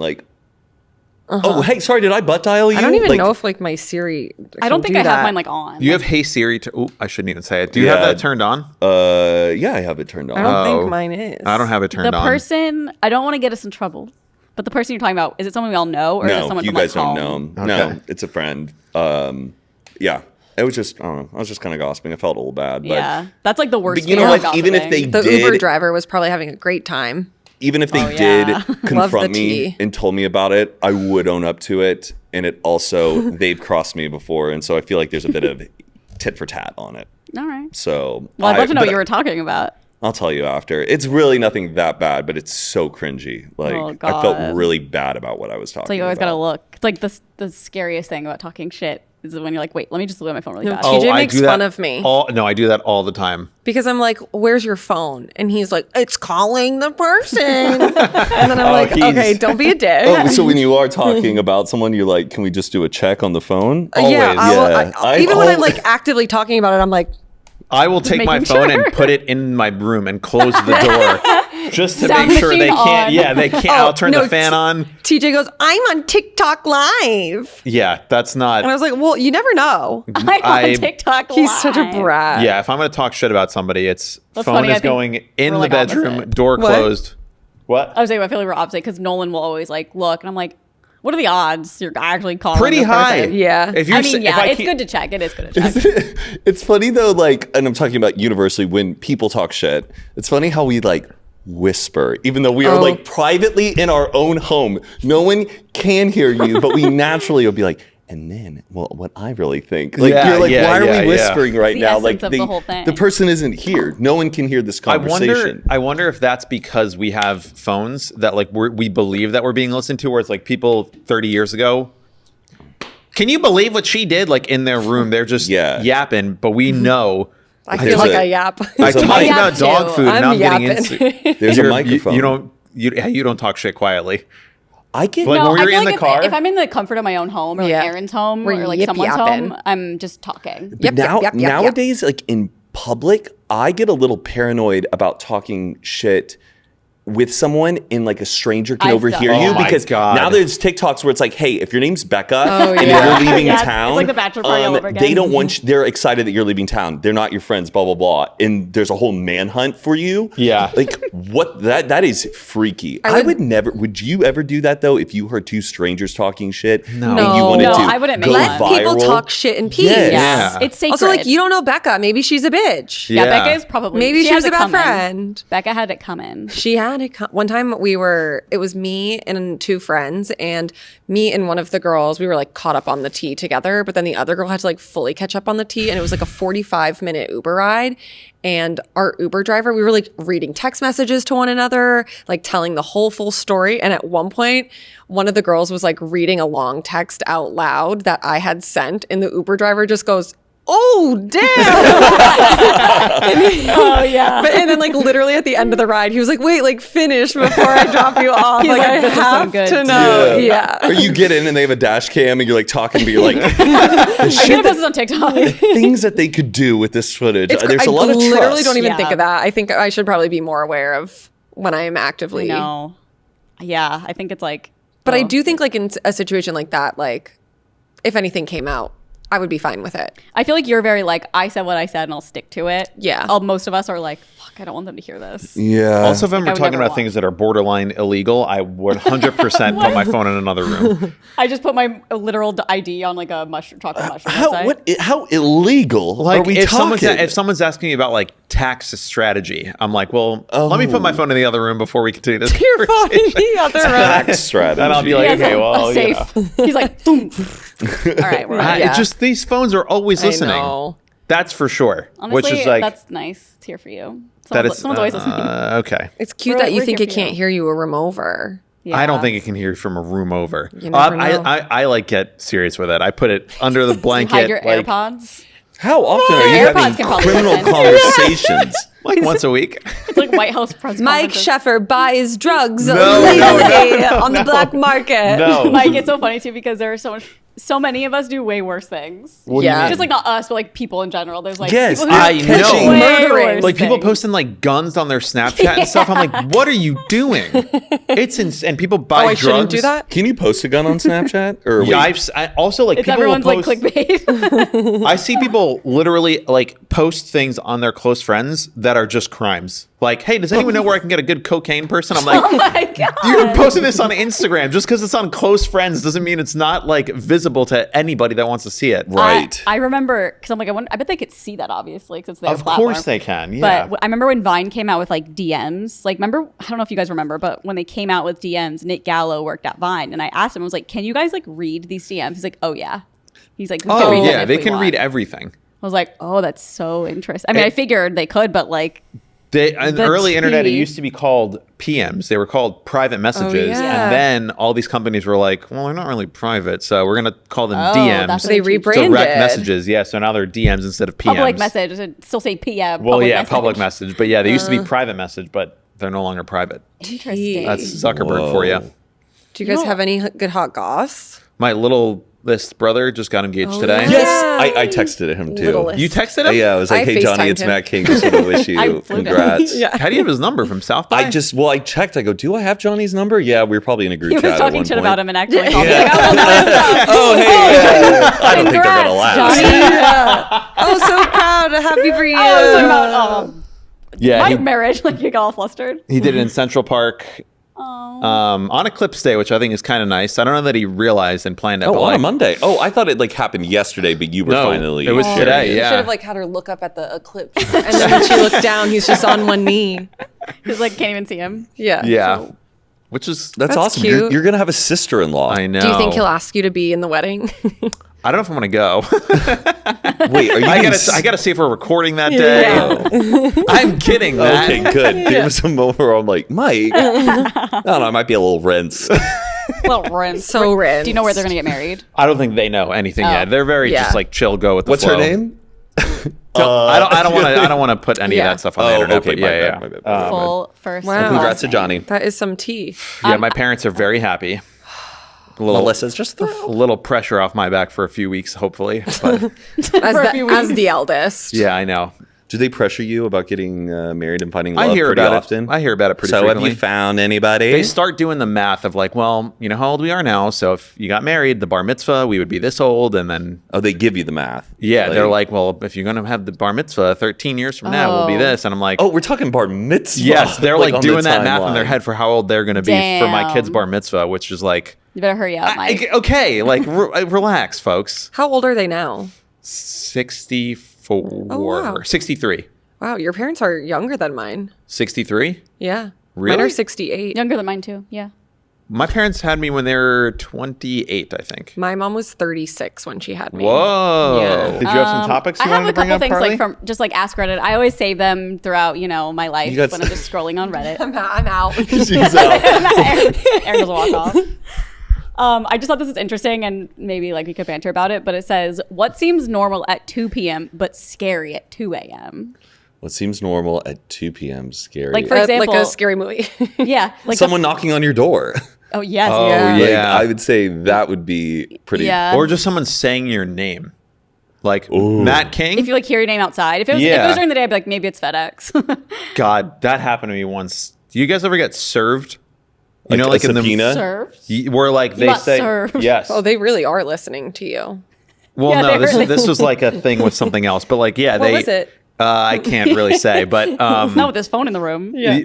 Oh, hey, sorry, did I butt dial you? I don't even Like, know if like my Siri. I don't can think do I have that. mine like on. You have Hey Siri. I shouldn't even say it. Do you have Yeah. that turned on? Yeah, I have it turned on. I don't Oh. think mine is. I don't have it turned the on. person. I don't want to get us in trouble, but the person you're talking about, is it someone we all know, or is it No, someone you from guys like don't home? know. Okay. No, it's a friend. Yeah, it was just, I don't know. I was just kind of gossiping. I felt a little bad. But Yeah, that's like the worst. But you know feeling what? of Even if they gossiping. The Uber did- driver was probably having a great time. even if they Oh, yeah. did confront the me tea. and told me about it, I would own up to it. And it also, they've crossed me before. And so I feel like there's a bit of tit for tat on it. All right. So Well, I'd love to know but what you were talking about. I'll tell you after. It's really nothing that bad, but it's so cringy. Like Oh, I felt God. really bad about what I was talking So you always about. gotta look. It's like the scariest thing about talking shit is when you're like, wait, let me just look at my phone really No, fast. TJ I makes do that fun of me. No, I do that all the time. Because I'm like, where's your phone? And he's like, it's calling the person. And then I'm like, he's- okay, don't be a dick. Oh, so when you are talking about someone, you're like, can we just do a check on the phone? Yeah, Yeah. even when I'm like actively talking about it, I'm like, I will take my making phone sure. and put it in my room and close the door just to Sound make sure they machine can't. on. Yeah, they can't. Oh, I'll turn no, the fan on. TJ goes, I'm on TikTok live. Yeah, that's not. And I was like, well, you never know. I'm I- on TikTok. He's such a Live. brat. Yeah, if I'm going to talk shit about somebody, it's That's phone funny, I is think going in we're, the like, bedroom, opposite. door What? closed. What? I was saying I feel like we're opposite because Nolan will always like look, and I'm like, what are the odds you're actually calling? Pretty this high. person? Yeah. If you're, I mean, if yeah, it's keep- good to check. It is good to check. It's funny though, like, and I'm talking about universally when people talk shit. It's funny how we like whisper, even though we are Oh. like privately in our own home. No one can hear you, but we naturally will be like, and then, well, what I really think. Like, Yeah, you're like, yeah, why are yeah, we whispering right the now? essence Like, of the whole thing. the person isn't here. No one can hear this I conversation. wonder if that's because we have phones that like we believe that we're being listened to, where it's like people 30 years ago. Can you believe what she did? Like in their room, they're just Yeah. yapping, but we know. I There's feel like a- I yap. I there's a talk mic- about dog too. food, and I'm I'm getting yapping. into. There's a You're- microphone. You don't talk shit quietly. I get Like, No, when we I were feel in like the car? if I'm in the comfort of my own home or like Yeah. Aaron's home Where or like yip someone's yapping. home, I'm just talking. Yep, now, yep, yep, yep. nowadays, like in public, I get a little paranoid about talking shit with someone and like a stranger can I've overhear done you that. Oh my because God. now there's TikToks where it's like, hey, if your name's Becca Oh, and yeah. you're leaving Yeah, it's town, like the bachelor party all over again. they don't want you, they're excited that you're leaving town. They're not your friends, blah blah blah, and there's a whole manhunt for you. Yeah. like what that is freaky. I would never. Would you ever do that though? If you heard two strangers talking shit, No. and you No. wanted No, to I wouldn't go make Let one. people viral? talk shit in peace. Yes. Yeah. It's sacred. Also, like, you don't know Becca. Maybe she's a bitch. Yeah, Yeah. Becca is probably. Maybe she had was it a bad coming. friend. Becca had it coming. She had it. One time it was me and two friends, and me and one of the girls, we were like caught up on the tea together, but then the other girl had to like fully catch up on the tea, and it was like a 45-minute Uber ride. And our Uber driver, we were like reading text messages to one another, like telling the whole full story. And at one point, one of the girls was like reading a long text out loud that I had sent, and the Uber driver just goes, "Oh, damn." Oh yeah. And then, like, literally at the end of the ride, he was like, "Wait, like, finish before I drop you off. He's like, like, I "This is so have good." to know." Yeah. Or you get in and they have a dash cam and you're like talking, but you're like, the I'm shit gonna post this on TikTok. things that they could do with this footage. It's, There's I a lot of literally trust. don't even Yeah. think of that. I think I should probably be more aware of when I am actively. No. Yeah, I think it's like. But I well, do think, like, in a situation like that, like, if anything came out, I would be fine with it. I feel like you're very like, I said what I said and I'll stick to it. Yeah. Most of us are like, fuck, I don't want them to hear this. Yeah. Also, if I we're would talking never about want- things that are borderline illegal, I would 100% put my phone in another room. I just put my literal ID on like a chocolate mushroom how website. how illegal Like are we if talking? someone's asking me about like tax strategy, I'm like, well, let me put my phone in the other room before we continue this. You're fine. conversation. The other room. tax strategy. And I'll be like, He has okay, a well, you safe. know. He's like, boom. All right, we're It Yeah. just these phones are always I listening. know. That's for sure. Honestly, which is like that's nice. It's here for you. that Someone's is always listening. okay. It's cute We're- that you we're think here it for you. can't hear you a room over. Yeah. I don't think it can hear from a room over. You never know. I like get serious with it. I put it under the You blanket. hide your like, AirPods. How often are you AirPods having can probably criminal listen. conversations? like once a week. It's like White House press Mike conferences. Sheffer buys drugs No, legally no, on the black market. No. Mike, it's so funny too because there are so much so many of us do way worse things. What do you Yeah. mean? Just like not us, but like people in general. There's like Yes, people who I do know. way Murdering. worse Like people things. posting like guns on their Snapchat and stuff. I'm like, what are you doing? It's insane. And people buy Oh, I drugs. shouldn't do that. Can you post a gun on Snapchat? Or Yeah, wait, I also like It's people will everyone's like post, clickbait. I see people literally like post things on their close friends that are just crimes. Like, hey, does anyone know where I can get a good cocaine person? I'm like, Oh my god. you're posting this on Instagram. Just because it's on close friends doesn't mean it's not like visible to anybody that wants to see it. right. I remember because I'm like, I bet they could see that obviously because it's their Of platform. course they can. Yeah. But I remember when Vine came out with like DMs. Like, remember? I don't know if you guys remember, but when they came out with DMs, Nick Gallo worked at Vine, and I asked him, I was like, "Can you guys like read these DMs?" He's like, "Oh yeah." He's like, "We can oh read them yeah, if they we can want." read everything. I was like, "Oh, that's so interesting." I mean, I figured they could, but like, In the The early internet, it tea. used to be called PMs. They were called private messages. yeah. And then all these companies were like, well, they're not really private, so we're going to call them Oh, DMs. that's what They changed. rebranded. Direct messages. Yeah, so now they're DMs instead of PMs. public message. It still say PM. Well, public yeah, message. public message. But yeah, they used to be private message, but they're no longer private. Interesting. That's Zuckerberg for you. Whoa. Do you guys know- have any good hot goss? My littlest brother just got engaged today. yeah. Yes, I texted him too. Littlest. You texted him? Yeah, I was like, I hey, Johnny, FaceTimed it's him. Matt King. Just want to wish I you flew down. congrats. Yeah. How do you have his number from South by? I checked. I go, do I have Johnny's number? Yeah, we were probably in a group He chat was at talking one shit point. about him and actually called me. Yeah. Like, oh, no, that's Oh, hey, yeah. I don't think they're gonna Congrats, last. Johnny. Oh, so proud. Happy for you. I was talking about yeah, my he, marriage. Like, you got all flustered. he did it in Central Park on Eclipse Day, which I think is kind of nice. I don't know that he realized and planned it. Oh, but on like, a Monday. Oh, I thought it like happened yesterday, but you were No, finally. it was sharing today, it. yeah. Should have like had her look up at the eclipse, and then when she looked down, he's just on one knee. He's like, can't even see him. Yeah. Yeah. Which is, That's awesome. cute. You're gonna have a sister-in-law. I know. Do you think he'll ask you to be in the wedding? I don't know if I'm going to go. Wait, are you? I gonna gotta see if we're recording that day. I'm kidding, Matt. Okay, good. There was a moment where I'm like, Mike. I don't know. I might be a little rinse. Well, rinse. So rinsed. Do you know where they're gonna get married? I don't think they know anything Oh. yet. They're very Yeah. just like chill, go with the What's flow. her name? I don't want to put any Yeah. of that stuff on the Oh, internet. okay, but my yeah, bad, my bad, yeah. my bad. Full first. Wow. and Congrats last to name. Johnny. That is some tea. Yeah, my parents are very happy. A little, Melissa's just a thrilled. little pressure off my back for a few weeks, hopefully. But As For a the, few as weeks. the eldest. yeah, I know. Do they pressure you about getting married and finding love I hear pretty about often? it. I hear about it pretty So frequently. have you found anybody? They start doing the math of like, well, you know how old we are now. So if you got married, the bar mitzvah, we would be this old, and then Oh, they give you the math. yeah, they're like, well, if you're gonna have the bar mitzvah 13 years from now, we'll be Oh. this, and I'm like, oh, we're talking bar mitzvah. yes, they're like on the doing that math in their timeline. head for how old they're gonna be for my kid's Damn. bar mitzvah, which is like, You better hurry up, Mike. okay, like relax, folks. How old are they now? 64, Oh, wow. 63, Wow, your parents are younger than mine. 63. Yeah. Mine Really? are 68. Younger than mine too. Yeah. My parents had me when they were 28, I think. My mom was 36 when she had me. Whoa! Yeah. Did you have some topics you I have wanted a to bring couple up, things Carly? like from just like Ask Reddit. I always save them throughout, my life You got when I'm just scrolling on Reddit. I'm out. She's out. Aaron doesn't walk off. I just thought this is interesting and maybe like we could banter about it, but it says, what seems normal at 2 p.m. but scary at 2 a.m.? What seems normal at 2 p.m. scary. Like, for Like example, a scary movie. Yeah. Like someone knocking on your door. oh, yes. Oh, yeah. yeah. Like, I would say that would be pretty. Yeah. Or just someone saying your name. Like, Matt King? If you like hear your name outside. If it was Yeah. during the day, I'd be like, maybe it's FedEx. God, that happened to me once. Do you guys ever get served? You Like know, like a in subpoena? Served. where like they got say served. yes. Oh, they really are listening to you. well, Yeah, no, they were this was like a thing with something else, but like yeah, What they. was it? I can't really say, but Not with this phone in the room. Yeah.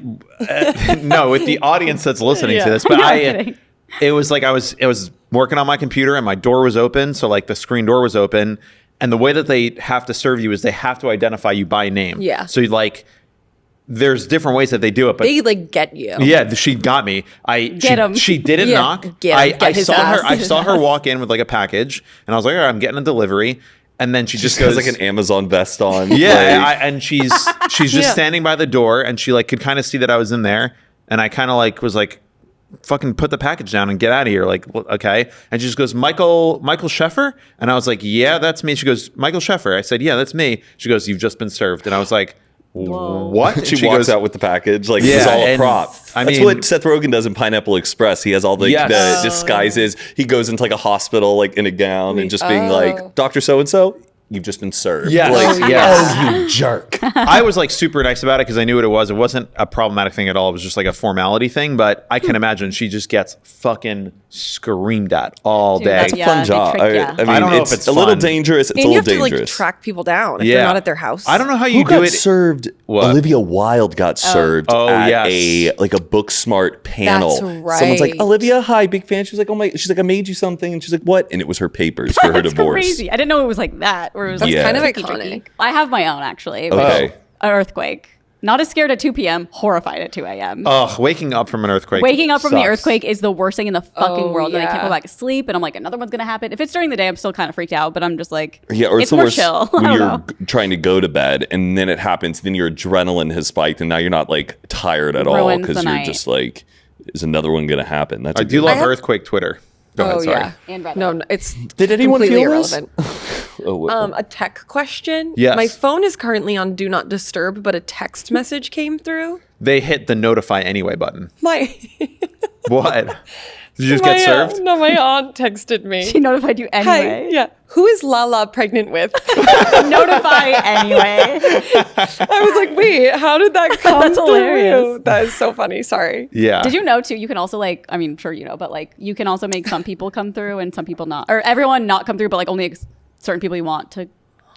no, with the audience that's listening Yeah. to this. But No, I'm kidding. it was like I was working on my computer and my door was open, so like the screen door was open, and the way that they have to serve you is they have to identify you by name. Yeah. So like, there's different ways that they do it, but They like get you. yeah, she got me. Get 'em. She didn't Yeah, knock. get 'em. I Get his saw ass. her. I His saw her ass. walk in with like a package, and I was like, "All right, I'm getting a delivery." And then she Just just has goes like an Amazon vest on. yeah, like- and she's just Yeah. standing by the door, and she like could kind of see that I was in there, and I kind of like was like, "Fucking put the package down and get out of here." Like, okay, and she just goes, Michael Sheffer," and I was like, "Yeah, that's me." She goes, "Michael Sheffer." I said, "Yeah, that's me." She goes, "You've just been served," and I was like, Whoa. "What?" And she walks goes, out with the package. Like, Yeah, it's all a and- prop. I That's mean, what Seth Rogen does in Pineapple Express. He has all the disguises. He goes into like a hospital, like in a gown, and just being like, Dr. So-and-so, you've just been served. Yes. Like, Yes. oh, you jerk. I was like super nice about it because I knew what it was. It wasn't a problematic thing at all. It was just like a formality thing. But I can imagine she just gets fucking screamed at all Dude, day. that's- It's a fun they job. trick ya. I mean, I don't know it's if it's a little fun. dangerous. It's And a you little have to like dangerous. track people down if they're not at their house. I don't know how Who you got do it. served? What? Olivia Wilde got served Oh, at yes. a like a book smart panel. That's Someone's like, right. Olivia, hi, big fan. She's like, oh my, she's like, I made you something, and she's like, what? And it was her papers for her That's divorce. crazy. I didn't know it was like that. Or it was That's like Yeah. kind of tricky, iconic. tricky. I have my own actually. Okay. An earthquake. Not as scared at 2 p.m. Horrified at 2 a.m. Ugh, waking up from an earthquake. Waking up from the sucks. earthquake is the worst thing in the fucking Oh, world. And I can't yeah. go back to sleep. And I'm like, another one's gonna happen. If it's during the day, I'm still kind of freaked out. But I'm just like, Yeah, or it's the more worst chill. I when don't you're know. trying to go to bed and then it happens. Then your adrenaline has spiked, and now you're not like tired at all Ruins because the you're night. just like, is another one going to happen? That's I a do good- love have- earthquake Twitter. Go ahead, sorry. yeah. And Reddit. No, it's Did anyone completely feel this? irrelevant. Oh, what- A tech question. Yes. My phone is currently on Do Not Disturb, but a text message came through. They hit the notify anyway button. My What? Did you just get served? No, my aunt texted me. She notified you Hi, anyway. yeah. Who is Lala pregnant with? Notify anyway. I was like, wait, how did that come That's through? hilarious. That is so funny. Sorry. Yeah. Did you know too? You can also like, I mean, sure you know, but like, you can also make some people come through and some people not, or everyone not come through, but like only certain people you want to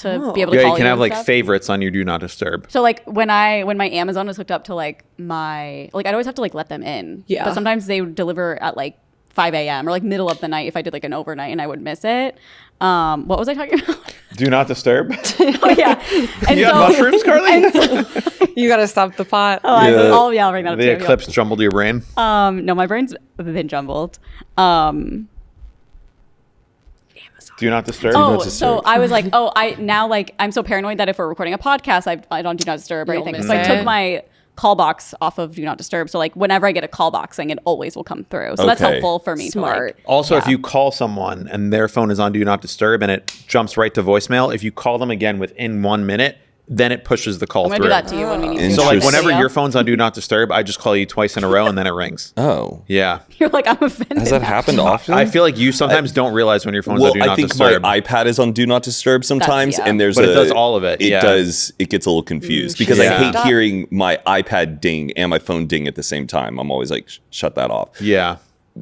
be able to Yeah, call you can have and like stuff. favorites on your do not disturb. So like when my Amazon was hooked up to like my I'd always have to like let them in. Yeah. But sometimes they would deliver at like 5 a.m. or like middle of the night if I did like an overnight and I would miss it. What was I talking about? Do not disturb. Oh yeah. And You had mushrooms, Carly? You got to stop the pot. Yeah. I'll bring that up The too. eclipse jumbled your brain. No, my brain's been jumbled. Do not disturb. Oh, disturb. so I was like, I'm so paranoid that if we're recording a podcast, I don't do not disturb or You'll anything. miss So I it. took my call box off of do not disturb. So like whenever I get a call box thing, it always will come through. So that's Okay. helpful for me. Smart. To like, Also, if you call someone and their phone is on do not disturb and it jumps right to voicemail, if you call them again within 1 minute, then it pushes the call I'm gonna through. do that to you when we need to. So like Interesting. whenever Yeah. your phone's on do not disturb, I just call you twice in a row and then it rings. Oh. Yeah. You're like, I'm offended. Has that happened often? I feel like you sometimes don't realize when your phone's Well, on do I not think disturb. my iPad is on Do Not Disturb sometimes, yeah. and there's But it does all of it, It yeah. does. It gets a little confused because I Yeah. hate hearing my iPad ding and my phone ding at the same time. I'm always like, shut that off. Yeah.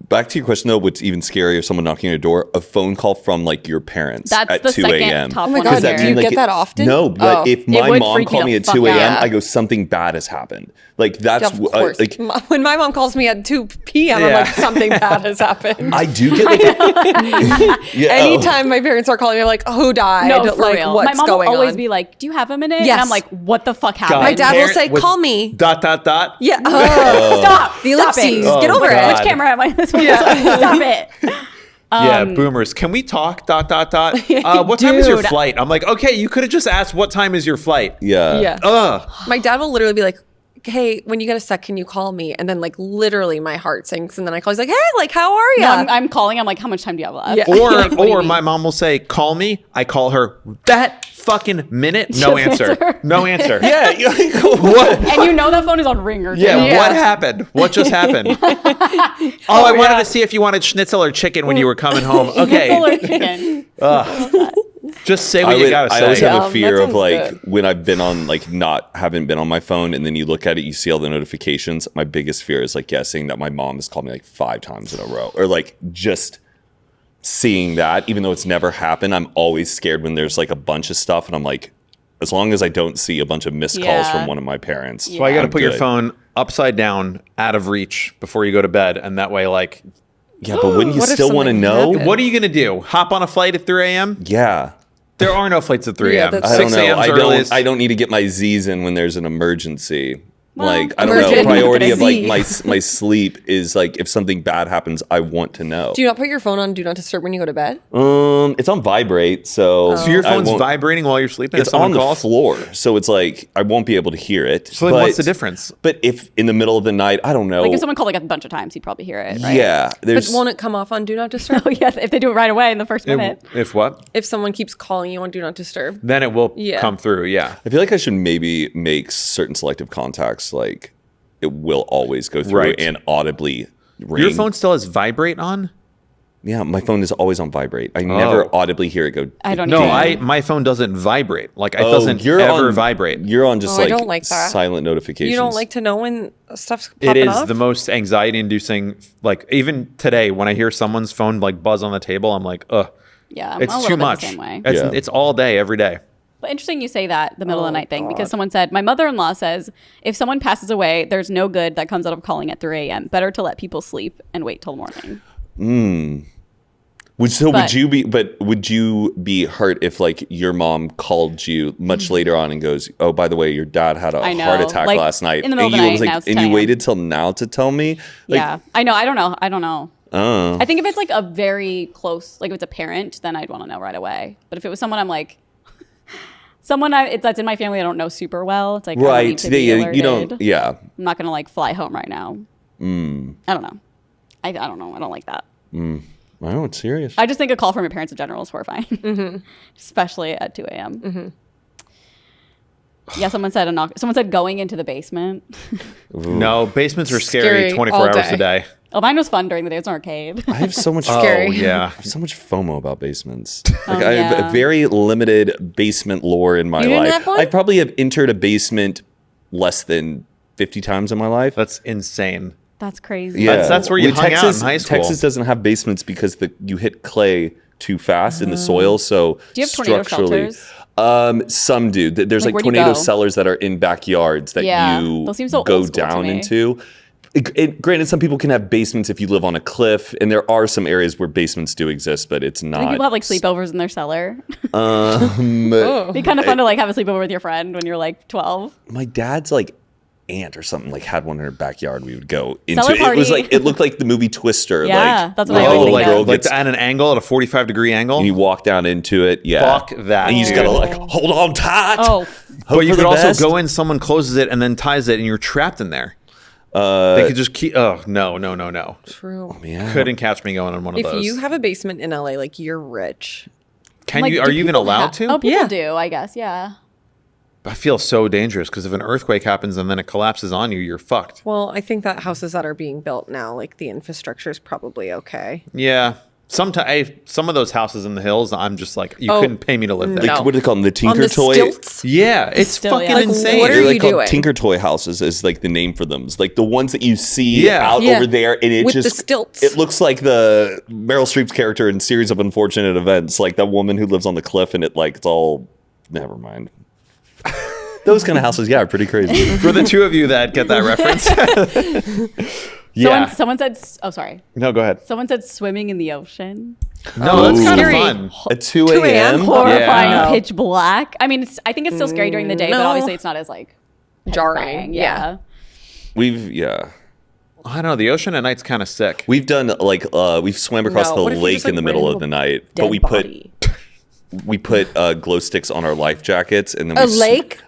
Back to your question though, what's even scarier? Someone knocking on your door, a phone call from like your parents That's at the 2 second a.m. top Oh my one. God, Does that do you mean, like, get that often? No, but Oh. if my would mom freak me called me the at fuck 2 a.m., out. I go, something bad has happened. Like that's Yeah, of course. like When my mom calls me at 2 p.m., I'm Yeah. like, something bad has happened. I do get like yeah, Anytime my parents are calling, they're like, who died? No, for like, real. what's My mom going will always on? be like, do you have a minute? Yes. And I'm like, what the fuck happened? My dad will say, Parent with call me. Dot. Yeah. Stop. The Stop it. ellipses. Get over God. it. Which camera am I? This one. Stop it. Yeah, boomers. Can we talk? What time is your Dude. flight? I'm like, okay, you could have just asked what time is your flight. yeah. Yeah. Ugh. My dad will literally be like, hey, when you get a sec, can you call me? And then like literally my heart sinks. And then I call, he's like, hey, like, how are you? No, I'm calling. I'm like, how much time do you have left? Yeah. Or Like, what do you mean? my mom will say, call me. I call her that fucking minute. No Just answer. answer. No answer. Yeah, you're like, What? And you know that phone is on ringer. too. Yeah, Yeah. what happened? What just happened? I wanted to see if you wanted schnitzel or chicken when you were coming home. Okay, Schnitzel or chicken. just say what you gotta I say. always have a that fear of sounds like good. when I've been on like haven't been on my phone and then you look at it, you see all the notifications. My biggest fear is like guessing that my mom has called me like 5 times in a row or like just seeing that, even though it's never happened. I'm always scared when there's like a bunch of stuff and I'm like, as long as I don't see a bunch of missed calls Yeah. from one of my parents. So you got to I'm put your good. phone upside down, out of reach before you go to bed, and that way, like, Yeah, but wouldn't you What if still want to something know? happened? what are you gonna do? Hop on a flight at 3 a.m.? Yeah. There are no flights at 3 Yeah, a.m. that's- I don't 6 know. a.m. 's I earliest. don't need to get my Z's in when there's an emergency. Well, like I don't know. emergency. Priority of like Z. my sleep is like if something bad happens, I want to know. Do you not put your phone on Do Not Disturb when you go to bed? It's on vibrate, so So your I phone's won't- vibrating while you're sleeping. It's if someone on the calls? floor, so it's like I won't be able to hear it. So then what's the difference? But if in the middle of the night, I don't know. Like if someone called like a bunch of times, you'd probably hear it, right? Yeah, But there's won't it come off on Do Not Disturb? Oh yeah, if they do it right away in the first minute. If what? If someone keeps calling you on Do Not Disturb? Then it will Yeah. come through. Yeah. I feel like I should maybe make certain selective contacts like it will always go through Right. and audibly ring. Your phone still has vibrate on? Yeah, my phone is always on vibrate. I never audibly hear it go. I don't No, even. my phone doesn't vibrate. Like, it doesn't ever vibrate. You're on just Oh, I like, don't like that. silent notifications. You don't like to know when stuff's popping It is off? the most anxiety-inducing. Like, even today, when I hear someone's phone like buzz on the table, I'm like, ugh. Yeah, I'm It's a little too bit much. the same way. It's, Yeah. it's all day, every day. But interesting you say that, the middle of the night thing, because God. someone said, my mother-in-law says, if someone passes away, there's no good that comes out of calling at 3 a.m. Better to let people sleep and wait till morning. Would you be hurt if like your mom called you much later on and goes, "Oh, by the way, your dad had a I know. heart attack Like, last night," in the middle and of the you night, now it's and 10 you a.m. waited till now to tell me? Like, Yeah, I know. I don't know. Oh. I think if it's like a very close, like if it's a parent, then I'd want to know right away. But if it was someone I'm like, that's in my family I don't know super well, it's like, I don't need right? to be You don't. alerted. Yeah. I'm not going to like fly home right now. I don't know. I don't know. I don't like that. Wow, it's serious. I just think a call from your parents in general is horrifying, especially at 2 a.m. Yeah, someone said going into the basement. No, basements are scary Scary 24 all hours day. a day. Oh, mine was fun during the day. It's an arcade. I have so much Scary. Oh, yeah. I have so much FOMO about basements. Like Oh, I have yeah. a very limited basement lore in my You didn't life. have one? I probably have entered a basement less than 50 times in my life. That's insane. That's crazy. Yeah, That's where you Well, hung out in high school. Texas doesn't have basements because you hit clay too fast in the soil. So Do you have tornado structurally, shelters? some do. There's Like, like where'd you tornado go? cellars that are in backyards that Yeah, you those seem so go old school to down me. into. Granted, some people can have basements if you live on a cliff, and there are some areas where basements do exist, but it's I not. think people have like sleepovers in their cellar. Oh. It'd be kind of fun to like have a sleepover with your friend when you're like 12. My dad's like aunt or something like had one in her backyard. We would go into Cellar it. It was party. like it looked like the movie Twister. Yeah, like, that's what I where always the think little of. girl Like gets at an angle, at a 45-degree angle. and you walk down into it. Yeah, Fuck that, And you just dude. gotta like hold on tight. Oh, Hope But you for could the also best. go in, someone closes it and then ties it, and you're trapped in there. They could just keep. Oh no. true. Yeah. Couldn't catch me going on one of If those. you have a basement in LA, like you're rich. Can like, you? do Are you even people allowed to? Oh, people Yeah. do, I guess. Yeah. I feel so dangerous because if an earthquake happens and then it collapses on you, you're fucked. Well, I think that houses that are being built now, like the infrastructure is probably okay. Yeah. Sometimes some of those houses in the hills, I'm just like, you Oh, couldn't pay me to live there. Like, No. what do they call them? The On Tinker the Toy. stilts? Yeah, it's Still, fucking yeah. Like, insane. what are They're you like called doing? Tinker Toy houses is like the name for them. It's like the ones that you see Yeah. out Yeah. over there, and it With the just stilts. It looks like the Meryl Streep's character in Series of Unfortunate Events, like that woman who lives on the cliff, and it's all. Never mind. Those kind of houses, yeah, are pretty crazy. For the two of you that get that reference. Yeah. Someone said, oh, sorry. No, go ahead. Someone said swimming in the ocean. No, that's kind of Scary. fun. At 2 2 a.m. a.m. Horrifying, Yeah. pitch black. I mean, I think it's still scary during the day, but No. obviously it's not as like Jarring. terrifying. Yeah. I don't know. The ocean at night's kind of sick. We've done like we've swam across No, the what if you lake just, like, in the middle ran of the into night, Dead but we body. put glow sticks on our life jackets, and then A lake?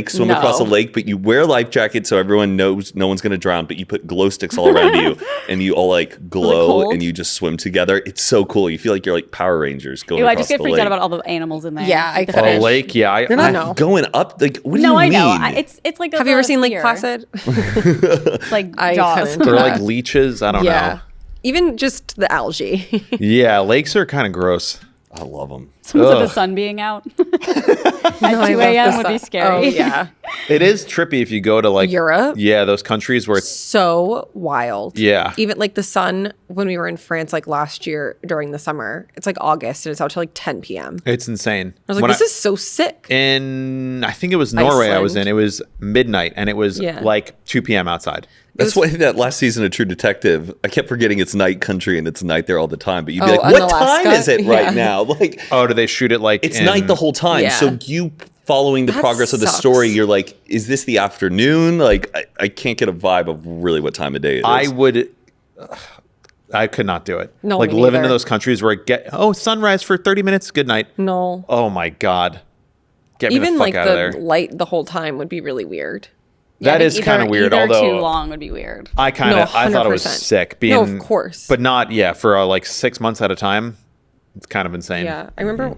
swim No. across a lake. But you wear life jackets so everyone knows no one's going to drown. But you put glow sticks all around you, and you all like glow, cold? and you just swim together. It's so cool. You feel like you're like Power Rangers going Ew, I across just get the freaked lake. out about all the animals in there. Yeah, I The couldn't. A fish. lake, yeah. They're not No. going up. Like, what do No, you I mean? know. It's like. Have you ever seen Lake fear. Placid? It's like I Jaws. couldn't. They're like leeches. I don't know. Even just the algae. Yeah, lakes are kind of gross. I love them. Someone said the Ugh. sun being out No, at I 2 love a.m. the would be sun. scary. Oh, yeah. It is trippy if you go to like Europe? Yeah, those countries where it's So wild. Yeah. Even like the sun, when we were in France like last year during the summer, it's like August and it's out till like 10 p.m. it's insane. I was like, When this is so sick. I think it was Norway I was in. Iceland. It was midnight and it was Yeah. like 2 p.m. outside. That's why that last season of True Detective, I kept forgetting it's night country and it's night there all the time. But you'd be Oh, like, in what Alaska? time is it right Yeah. now? Like, Oh, do they shoot it like it's in- night the whole time. Yeah. So you following the That progress of the sucks. story, you're like, is this the afternoon? Like, I can't get a vibe of really what time of day it is. I could not do it. No, like me live in neither. those countries where sunrise for 30 minutes, good night. No. Oh my God. Get me Even the fuck like out of the there. light the whole time would be really weird. Yeah, I That think is kind of weird, Either although too long would be weird. I No, thought it was 100%. sick. No, of course. But not, for like 6 months at a time. It's kind of insane. Yeah, I remember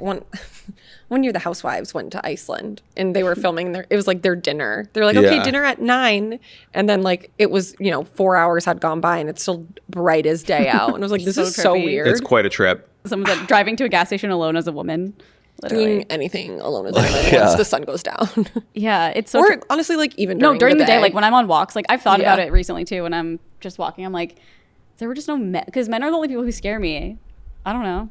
one year the housewives went to Iceland and they were filming it was like their dinner. They're like, okay, Yeah. dinner at 9. And then like it was, 4 hours had gone by and it's still bright as day out. And I was like, this So is so trippy. weird. It's quite a trip. Someone's like driving to a gas station alone as a woman. Literally. Doing anything alone as a woman Yeah. once the sun goes down. Yeah, it's so Or honestly, like even no, during the day, day. like when I'm on walks, like I've thought Yeah. about it recently too. When I'm just walking, I'm like, there were just no men, because men are the only people who scare me. I don't know.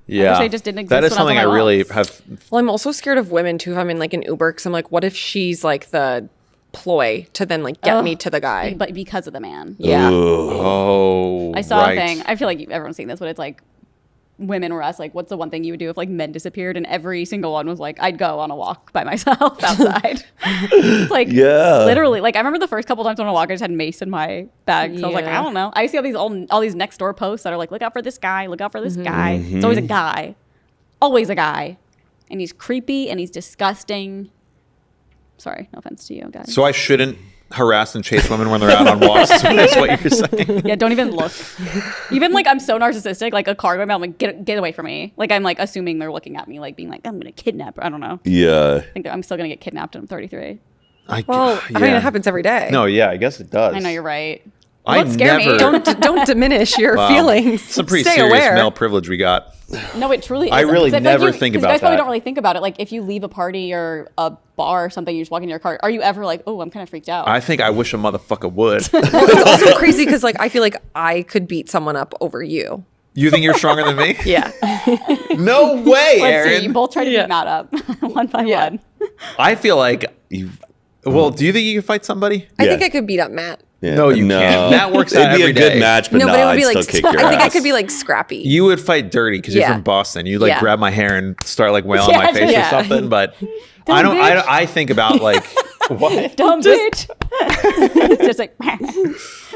Yeah. they just didn't exist That is when I was something on I my really walks. have. Well, I'm also scared of women too if I'm in like an Uber because I'm like, what if she's like the ploy to then like get me to the guy? But because of the man. Yeah. Oh, I saw right. a thing. I feel like everyone's seen this, but it's like women were asked like, what's the one thing you would do if like men disappeared? And every single one was like, I'd go on a walk by myself outside. It's like, Yeah. literally. Like I remember the first couple times on a walk, I just had mace in my bag. So I was like, Yeah. I don't know. I see all these next door posts that are like, look out for this guy, look out for this guy. It's always a guy, always a guy, and he's creepy and he's disgusting. Sorry, no offense to you guys. So I shouldn't harass and chase women when they're out on walks. That's what you're saying. Yeah, don't even look. Even like I'm so narcissistic, like a car going by, I'm like, get away from me. Like I'm like assuming they're looking at me, like being like, I'm gonna kidnap her. I don't know. Yeah. I think that I'm still gonna get kidnapped and I'm 33. Well, I mean, it happens every day. No, yeah, I guess it does. I know you're right. I Don't scare never- me. Don't diminish your Wow. feelings. Some pretty Stay serious aware. male privilege we got. No, it truly is. I really never think about You guys probably that. don't really think about it. Like if you leave a party or a bar or something, you just walk in your car. Are you ever like, oh, I'm kind of freaked out? I think I wish a motherfucker would. It's also crazy because like I feel like I could beat someone up over you. You think you're stronger than me? Yeah. No way, Let's Aaron. see. You both try to Yeah. beat Matt up one by Yeah. one. I feel like you. Well, do you think you can fight somebody? I Yeah. think I could beat up Matt. Yeah. No, you can't. That works out It'd be every a good day. match, but No, no, but it would I'd be still like kick your I think I ass. could be like scrappy. You would fight dirty because you're Yeah. from Boston. You'd like Yeah. grab my hair and start like wailing Yeah, on my face yeah. or something. But I don't. I think about like what? Dumb bitch. Just like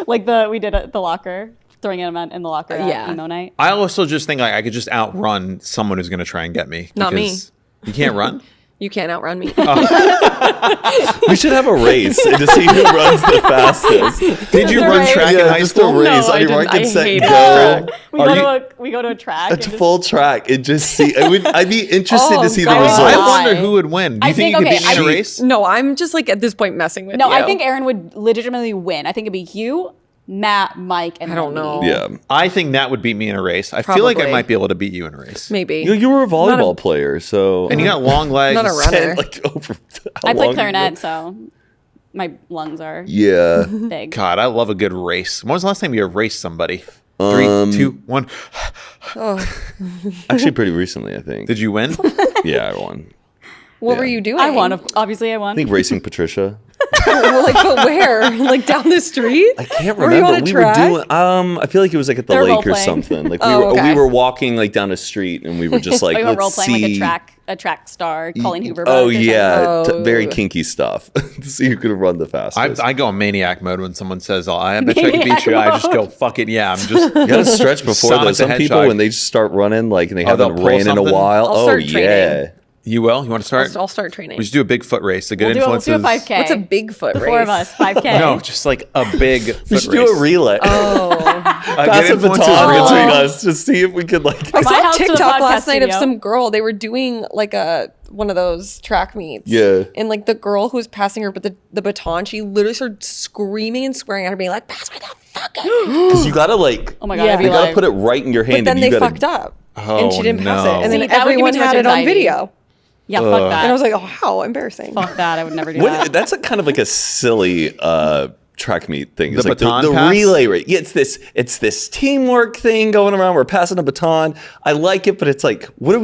we did at the locker, throwing him in the locker at Yeah. emo night. I also just think like I could just outrun someone who's going to try and get me. Not me. because You can't run. You can't outrun me. We should have a race to see who runs the fastest. Did you a run race. track in Yeah, high just a school? race. No, I I mean, didn't. mark and I set, hated go. We Are go you- to we go to a track. A and just- full track and just see. I'd be interested Oh, to see the God. I results. wonder who would win. Do you I think you think- could okay, beat me in a I- race? No, I'm just like at this point messing with No, you. I think Aaron would legitimately win. I think it'd be you, Matt, Mike, and I don't then know. me. Yeah. I think Nat would beat me in a race. I feel like I Probably. might be able to beat you in a race. maybe. You were a Not volleyball player, so And you got long legs. Not a runner. like over. I play how long- clarinet, so my lungs are Yeah. big. God, I love a good race. When was the last time you raced somebody? 3, 2, 1. Actually, pretty recently, I think. Did you win? Yeah, I won. What were you doing? I won. Obviously, I won. I think racing Patricia. Well, like, but where? Like down the street? I can't Were you remember. on a We track? were doing. I feel like it was like at the They were lake or role-playing. something. Like Oh, we okay. were walking like down a street, and we were just like, we were let's role playing see. like a track star, Colleen Hoover. Oh or something. yeah, Oh. very kinky stuff. To see who could run the fastest. I go maniac mode when someone says, "Oh, I bet you I can beat Maniac you." I just go, mode. "Fuck it, yeah." I'm just. You gotta stretch before Sonic though. the Some people Hedgehog. when they just start running, like and they Oh, haven't they'll pull ran in a something? while. I'll Oh start yeah. training. You will? You want to start? I'll start training. We should do a Bigfoot race. The good Let's do a influences. 5K. What's a Bigfoot The race? four of us, 5K. No, just like a big. We foot should race. do a relay. Oh. A Pass good a influences baton relay. between us to see if we could like. I My saw house to the TikTok podcast last night of studio. some girl. They were doing like one of those track meets. Yeah. And like the girl who was passing her, but the baton, she literally started screaming and swearing at her, being like, "Pass me the fucking." Because you gotta like. Oh my god, Yeah. I'd be You gotta like, put it right in your hand. But then and they you gotta, fucked up, Oh, and she didn't pass no. it. And then See, that would give me everyone too much had it on anxiety. video. yeah, fuck that. And I was like, "Oh, how embarrassing!" fuck that. I would never do What, that. that's a kind of like a silly track meet thing. It's The like baton the pass? relay race. Yeah, it's this teamwork thing going around. We're passing a baton. I like it, but it's like, what are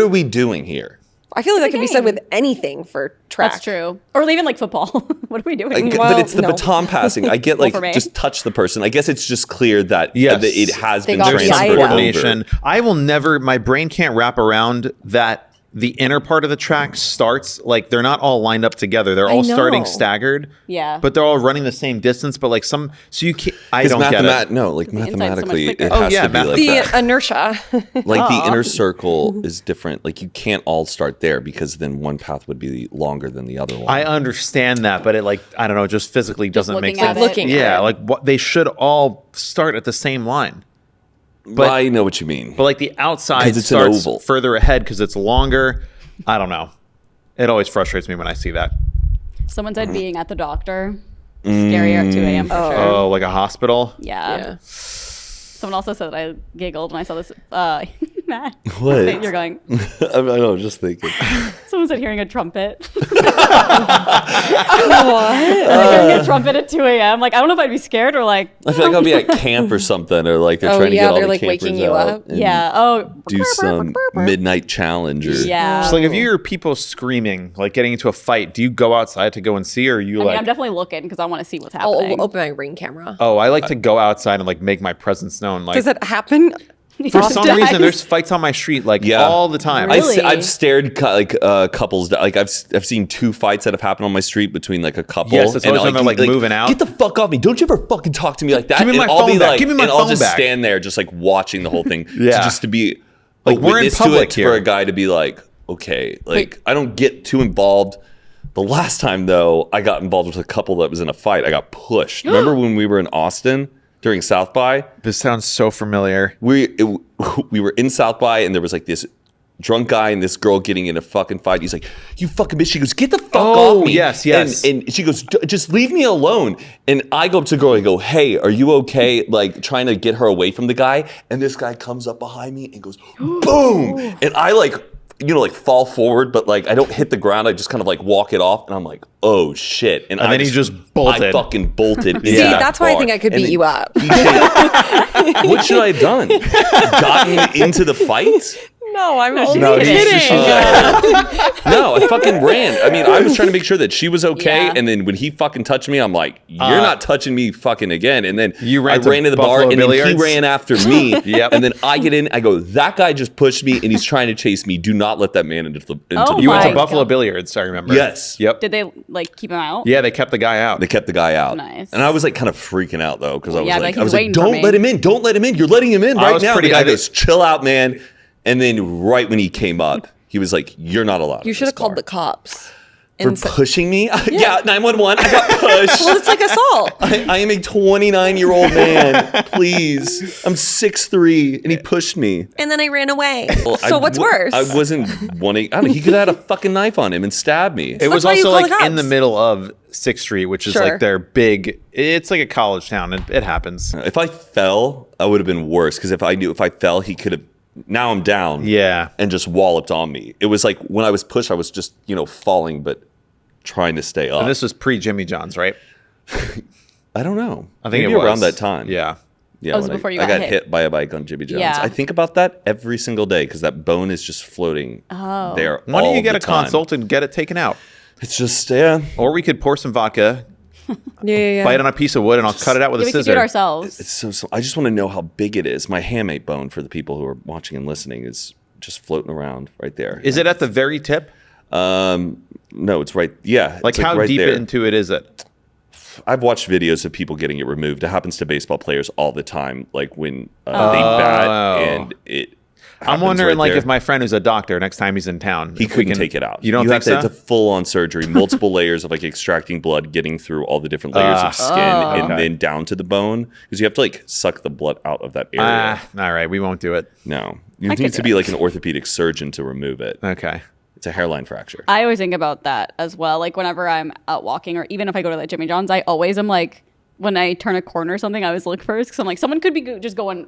we doing here? I feel like that could be said game. with anything for track. That's true. Or even like football. What are we doing? I get- Well, but it's the no. baton passing. I get like for me. just touch the person. I guess it's just clear that, Yes. that it has They been got the There's some item. transferred coordination. over. I will never. My brain can't wrap around that. The inner part of the track starts like they're not all lined up together. They're all starting know. staggered. Yeah. But they're all running the same distance. But like so you can't. I Because don't get it. no, like The inside's so much mathematically, quicker. it Oh, has yeah, to be like The that. inertia. Like the inner circle is different. Like you can't all start there because then one path would be longer than the other one. I understand that, but it like I don't know, just physically doesn't make looking at sense. it. Looking at yeah, it. like what they should all start at the same line. But I know what you mean. But like the outside 'Cause it's an starts oval. further ahead because it's longer. I don't know. It always frustrates me when I see that. Someone said being at the doctor. Scarier at 2 a.m. for sure. Oh, like a hospital? Yeah. Someone also said that I giggled when I saw this. Matt, What? you're going. I don't know, just thinking. Someone said hearing a trumpet. What? Hearing a trumpet at 2 a.m. Like, I don't know if I'd be scared or like. I feel like I'll be at camp or something, or like they're Oh, trying to yeah, get all they're, the like, campers waking you out up. and Yeah. Oh. do some midnight challenge. Or, Yeah. So like if you hear people screaming, like getting into a fight, do you go outside to go and see, or are you I mean, like? I'm definitely looking because I want to see what's I'll happening. open my Ring camera. Oh, I like to go outside and like make my presence known. Like Does that happen? for some Often. reason, there's fights on my street like Yeah. all the time. Really? I've stared couples. Like I've seen 2 fights that have happened on my street between like a couple. Yes, it's always when they're, like, moving out. Get the fuck off me! Don't you ever fucking talk to me like that? Give me And my I'll phone be back. like, Give me my and I'll phone just back. stand there, just like watching the whole thing. Yeah. Just to be Like, we're in witness public to it here. for a guy to be like, okay, like Wait. I don't get too involved. The last time though, I got involved with a couple that was in a fight. I got pushed. Remember when we were in Austin during South by? This sounds so familiar. We were in South by, and there was like this drunk guy and this girl getting in a fucking fight. He's like, "You fucking bitch!" She goes, "Get the fuck Oh, off me!" yes, yes. And she goes, "Just leave me alone." And I go up to the girl and go, "Hey, are you okay?" Like trying to get her away from the guy. And this guy comes up behind me and goes, "Boom!" And I like, like fall forward, but like I don't hit the ground. I just kind of like walk it off, and I'm like, "Oh shit!" And then he just bolted. I fucking bolted. into See, that that's why I bar. think I could And beat then you up. what should I have done? Gotten into the fight? No, I'm only No, he's kidding. just- No, I fucking ran. I mean, I was trying to make sure that she was okay, Yeah. and then when he fucking touched me, I'm like, "You're not touching me fucking again." And then You ran I to ran to the bar, Buffalo and then he Billiards? ran after me. Yep. And then I get in, I go, "That guy just pushed me, and he's trying to chase me. Do not let that man into the." Oh You went to my Buffalo God. Billiards, I remember. Yes. Yep. Did they like keep him out? Yeah, they kept the guy out. They kept the guy out. Nice. And I was like kind of freaking out though, because I was Yeah, like, like, he's waiting for "Don't me." let him in! Don't let him in! You're letting him in I right was now." pretty- The guy I think- goes, "Chill out, man." And then right when he came up, he was like, "You're not allowed." You in should this have called bar." the cops. For And pushing me? Yeah, 911. I got pushed. well, it's like assault. I am a 29-year-old man. Please. I'm 6'3", and he pushed me. And then I ran away. Well, So what's worse? I wasn't wanting. I don't know. He could have had a fucking knife on him and stabbed me. It was why you also call like the in the cops. middle of 6th Street, which is Sure. like their big. It's like a college town. It happens. If I fell, I would have been worse because if I fell, he could have. Now I'm down. Yeah. And just walloped on me. It was like when I was pushed, I was just falling, but trying to stay up. And this was pre Jimmy John's, right? I don't know. I think Maybe it was around that time. Yeah. Yeah, Oh, it was when before you I got got hit by a bike on Jimmy John's. Yeah. I think about that every single day because that bone is just floating there. Why don't all you get the a time. consult and get it taken out? It's just Or we could pour some vodka, Yeah. bite on a piece of wood, and I'll cut it out with Yeah, a we could do scissor. it ourselves. It's so. I just want to know how big it is. My hamate bone, for the people who are watching and listening, is just floating around right there. Is it at the very tip? No, it's right. Yeah, Like it's how right deep there. into it is it? I've watched videos of people getting it removed. It happens to baseball players all the time. Like when they bat and it. I'm happens wondering, right like, there. if my friend who's a doctor, next time he's in town, He if we couldn't can take it out. You don't think have to, so? It's a full-on surgery, multiple layers of like extracting blood, getting through all the different layers of skin, and okay. then down to the bone because you have to like suck the blood out of that area. All right, we won't do it. No, you could need do to be like an orthopedic surgeon to remove it. Okay. It's a hairline fracture. I always think about that as well. Like whenever I'm out walking, or even if I go to like Jimmy John's, I always am like, when I turn a corner or something, I always look first because I'm like, someone could be just going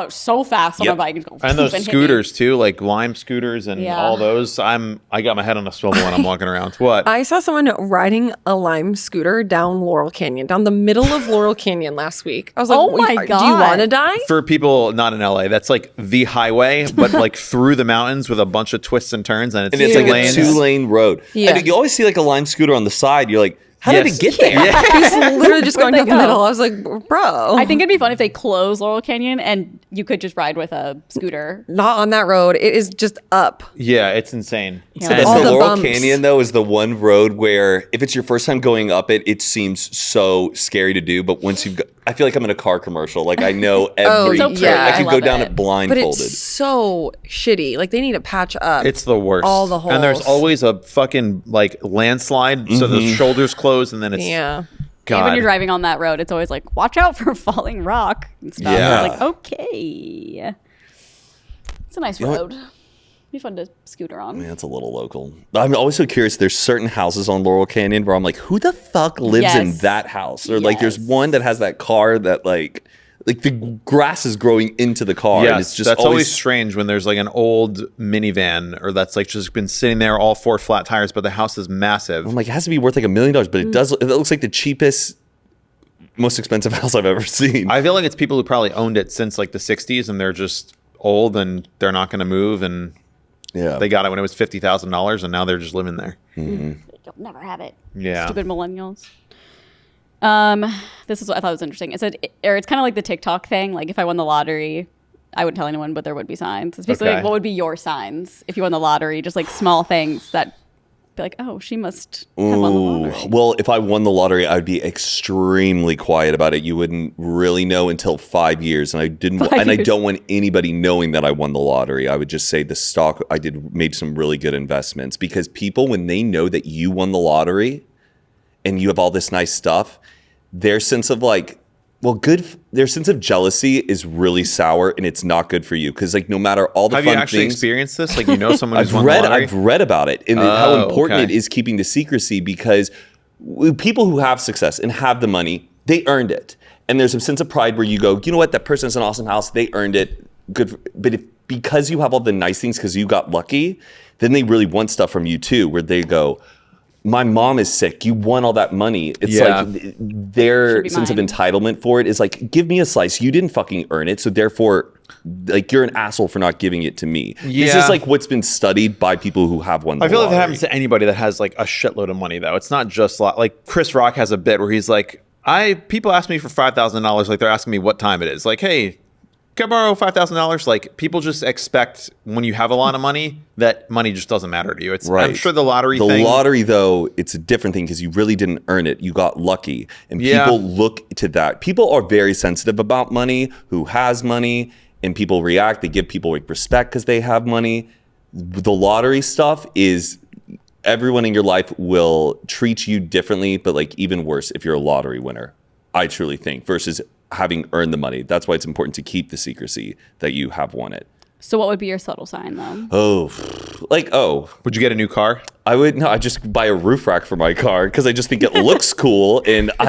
so fast on Yep. a bike and go And those hit me. scooters too, like Lime scooters and Yeah. all those. I got my head on a swivel when I'm walking around. What? I saw someone riding a Lime scooter down Laurel Canyon, down the middle of Laurel Canyon last week. I was like, Oh my Do you God. want to die? For people not in LA, that's like the highway, but like through the mountains with a bunch of twists and turns, and it's, And it's two like lanes. a 2-lane road. Yeah. And you always see like a Lime scooter on the side. You're like, how Yes. did it get there? He's literally just going Where'd down they the go? middle. I was like, bro. I think it'd be fun if they close Laurel Canyon and you could just ride with a scooter. not on that road. It is just up. Yeah, it's insane. Yeah. And- That's all the the Laurel bumps. Canyon, though, is the one road where if it's your first time going up it, it seems so scary to do. But once you've got, I feel like I'm in a car commercial. Like I know every so turn. pretty. I I could go love down it. it But blindfolded. it's so shitty. Like they need to patch up. It's the worst. All the holes. And there's always a fucking like landslide, so the shoulders close, and then it's Yeah. And when God. you're driving on that road, it's always like, watch out for falling rock and stuff. Yeah. It's like, okay. It's a nice road. Be fun to scooter on. Man, it's a little local. I'm always so curious. There's certain houses on Laurel Canyon where I'm like, who the fuck lives in that house? Or like, there's one that has that car that like the grass is growing into the car. Yes, and it's just that's always strange when there's like an old minivan or that's like just been sitting there, all 4 flat tires, but the house is massive. I'm like, it has to be worth like $1 million, but it does. It looks like the cheapest, most expensive house I've ever seen. I feel like it's people who probably owned it since like the 60s and they're just old and they're not going to move, and they got it when it was $50,000 and now they're just living there. You'll never have it. Yeah. Stupid millennials. This is what I thought was interesting. It said, or it's kind of like the TikTok thing. Like if I won the lottery, I wouldn't tell anyone, but there would be signs. It's basically like, what would be your signs if you won the lottery? Just like small things that be like, oh, she must have won the lottery. Well, if I won the lottery, I'd be extremely quiet about it. You wouldn't really know until 5 years, and I didn't. I don't want anybody knowing that I won the lottery. I would just say the stock I made some really good investments, because people, when they know that you won the lottery and you have all this nice stuff, their sense of like, their sense of jealousy is really sour, and it's not good for you, because like no matter all the Have fun you actually things, experienced this? Like, you know, someone who's won the lottery? I've read about it and how important it is keeping the secrecy, because people who have success and have the money, they earned it, and there's a sense of pride where you go, you know what, that person has an awesome house, they earned it, good. But because you have all the nice things because you got lucky, then they really want stuff from you too, where they go, my mom is sick, you won all that money. It's like their sense of entitlement for it is like, give me a slice, you didn't fucking earn it, so therefore like you're an asshole for not giving it to me. This is like what's been studied by people who have won the I feel lottery. like that happens to anybody that has like a shitload of money, though. It's not just like Chris Rock has a bit where he's like, people ask me for $5,000, like they're asking me what time it is. Like, hey, can I borrow $5,000? Like, people just expect when you have a lot of money that money just doesn't matter to you. It's I'm sure the lottery thing. The lottery, though, it's a different thing because you really didn't earn it. You got lucky. And people look to that. People are very sensitive about money, who has money, and people react. They give people like respect because they have money. The lottery stuff is everyone in your life will treat you differently, but like even worse if you're a lottery winner, I truly think, versus having earned the money. That's why it's important to keep the secrecy that you have won it. So what would be your subtle sign, though? Would you get a new car? I just buy a roof rack for my car because I just think it looks cool, and are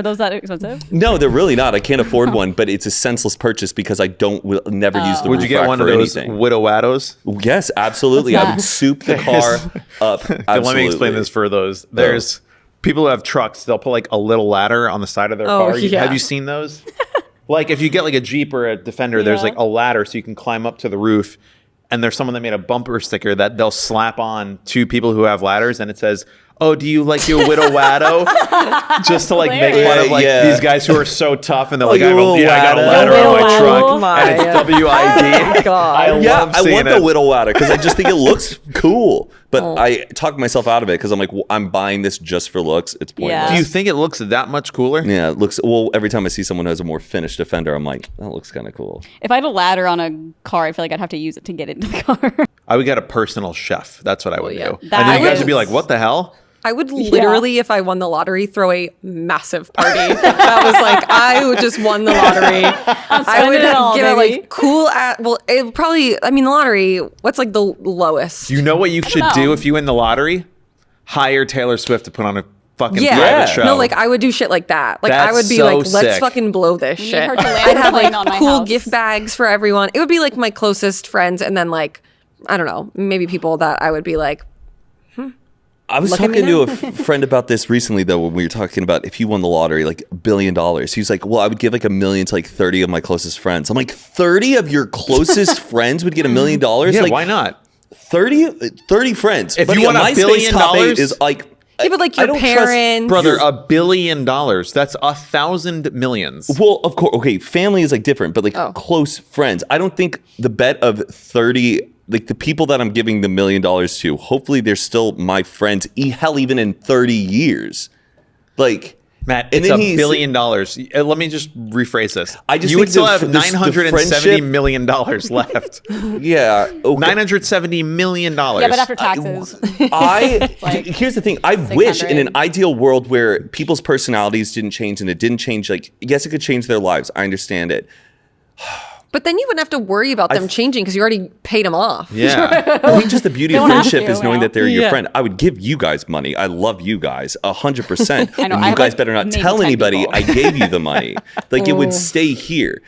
those that expensive? No, they're really not. I can't afford one, but it's a senseless purchase because I never use the roof rack for anything. Would you get one of those Widow Waddos? Yes, absolutely. I would soup the car up. Absolutely. Let me explain this for those. There's people who have trucks. They'll put like a little ladder on the side of their car. Yeah. Have you seen those? Like if you get like a Jeep or a Defender, there's like a ladder so you can climb up to the roof. And there's someone that made a bumper sticker that they'll slap on to people who have ladders, and it says, "Oh, do you like your Widow Waddo?" Just to like make fun of like these guys who are so tough, and they're like, I got a ladder on my truck, and it's WID. I love seeing the Widow Waddo because I just think it looks cool. But I talk myself out of it because I'm like, I'm buying this just for looks. It's pointless. Yeah. Do you think it looks that much cooler? Yeah, it looks. Well, every time I see someone who has a more finished Defender, I'm like, that looks kind of cool. If I had a ladder on a car, I feel like I'd have to use it to get into the car. I would get a personal chef. That's what I would do. And That then you guys is- would be like, what the hell? I would literally, if I won the lottery, throw a massive party. That was like, I would just won the lottery. I would it all, give it baby. like cool. It probably, I mean, the lottery, what's like the lowest? You know what you should do if you win the lottery? Hire Taylor Swift to put on a fucking Yeah. private show. No, like I would do shit like that. Like I That's would be so like, let's sick. fucking blow this need shit. her to land I'd the have plane like on my cool house. gift bags for everyone. It would be like my closest friends, and then like, I don't know, maybe people that I would be like, I was Look at me talking to now. a friend about this recently, though, when we were talking about if you won the lottery, like $1 billion. He was like, well, I would give like $1 million to like 30 of my closest friends. I'm like, 30 of your closest friends would get $1 million? yeah, Like, why not? 30 friends. If Buddy, you won on $1 MySpace billion top 8 is like, yeah, but like I your don't trust- parents, Brother, $1 billion. That's 1,000 millions. Well, of course, okay, family is like different, but like close friends. I don't think the bet of 30, like the people that I'm giving the $1 million to, hopefully they're still my friends, hell, even in 30 years. Like, Matt, And it's then $1 billion. Let me just rephrase this. I just you would think still the- have the $970 friendship- million left. Yeah. Okay. $970 million. Yeah, but after taxes. like Here's the thing. I wish in an 600. ideal world where people's personalities didn't change and it didn't change, like, yes, it could change their lives. I understand it. But then you wouldn't have to worry about them changing because you already paid them off. Yeah. I think just the beauty of don't have friendship to is knowing now. that they're your Yeah. friend. I would give you guys money. I love you guys 100%. I know, And I you have, guys like, better not maybe tell 10 anybody people. I gave you the money. Like, it would stay here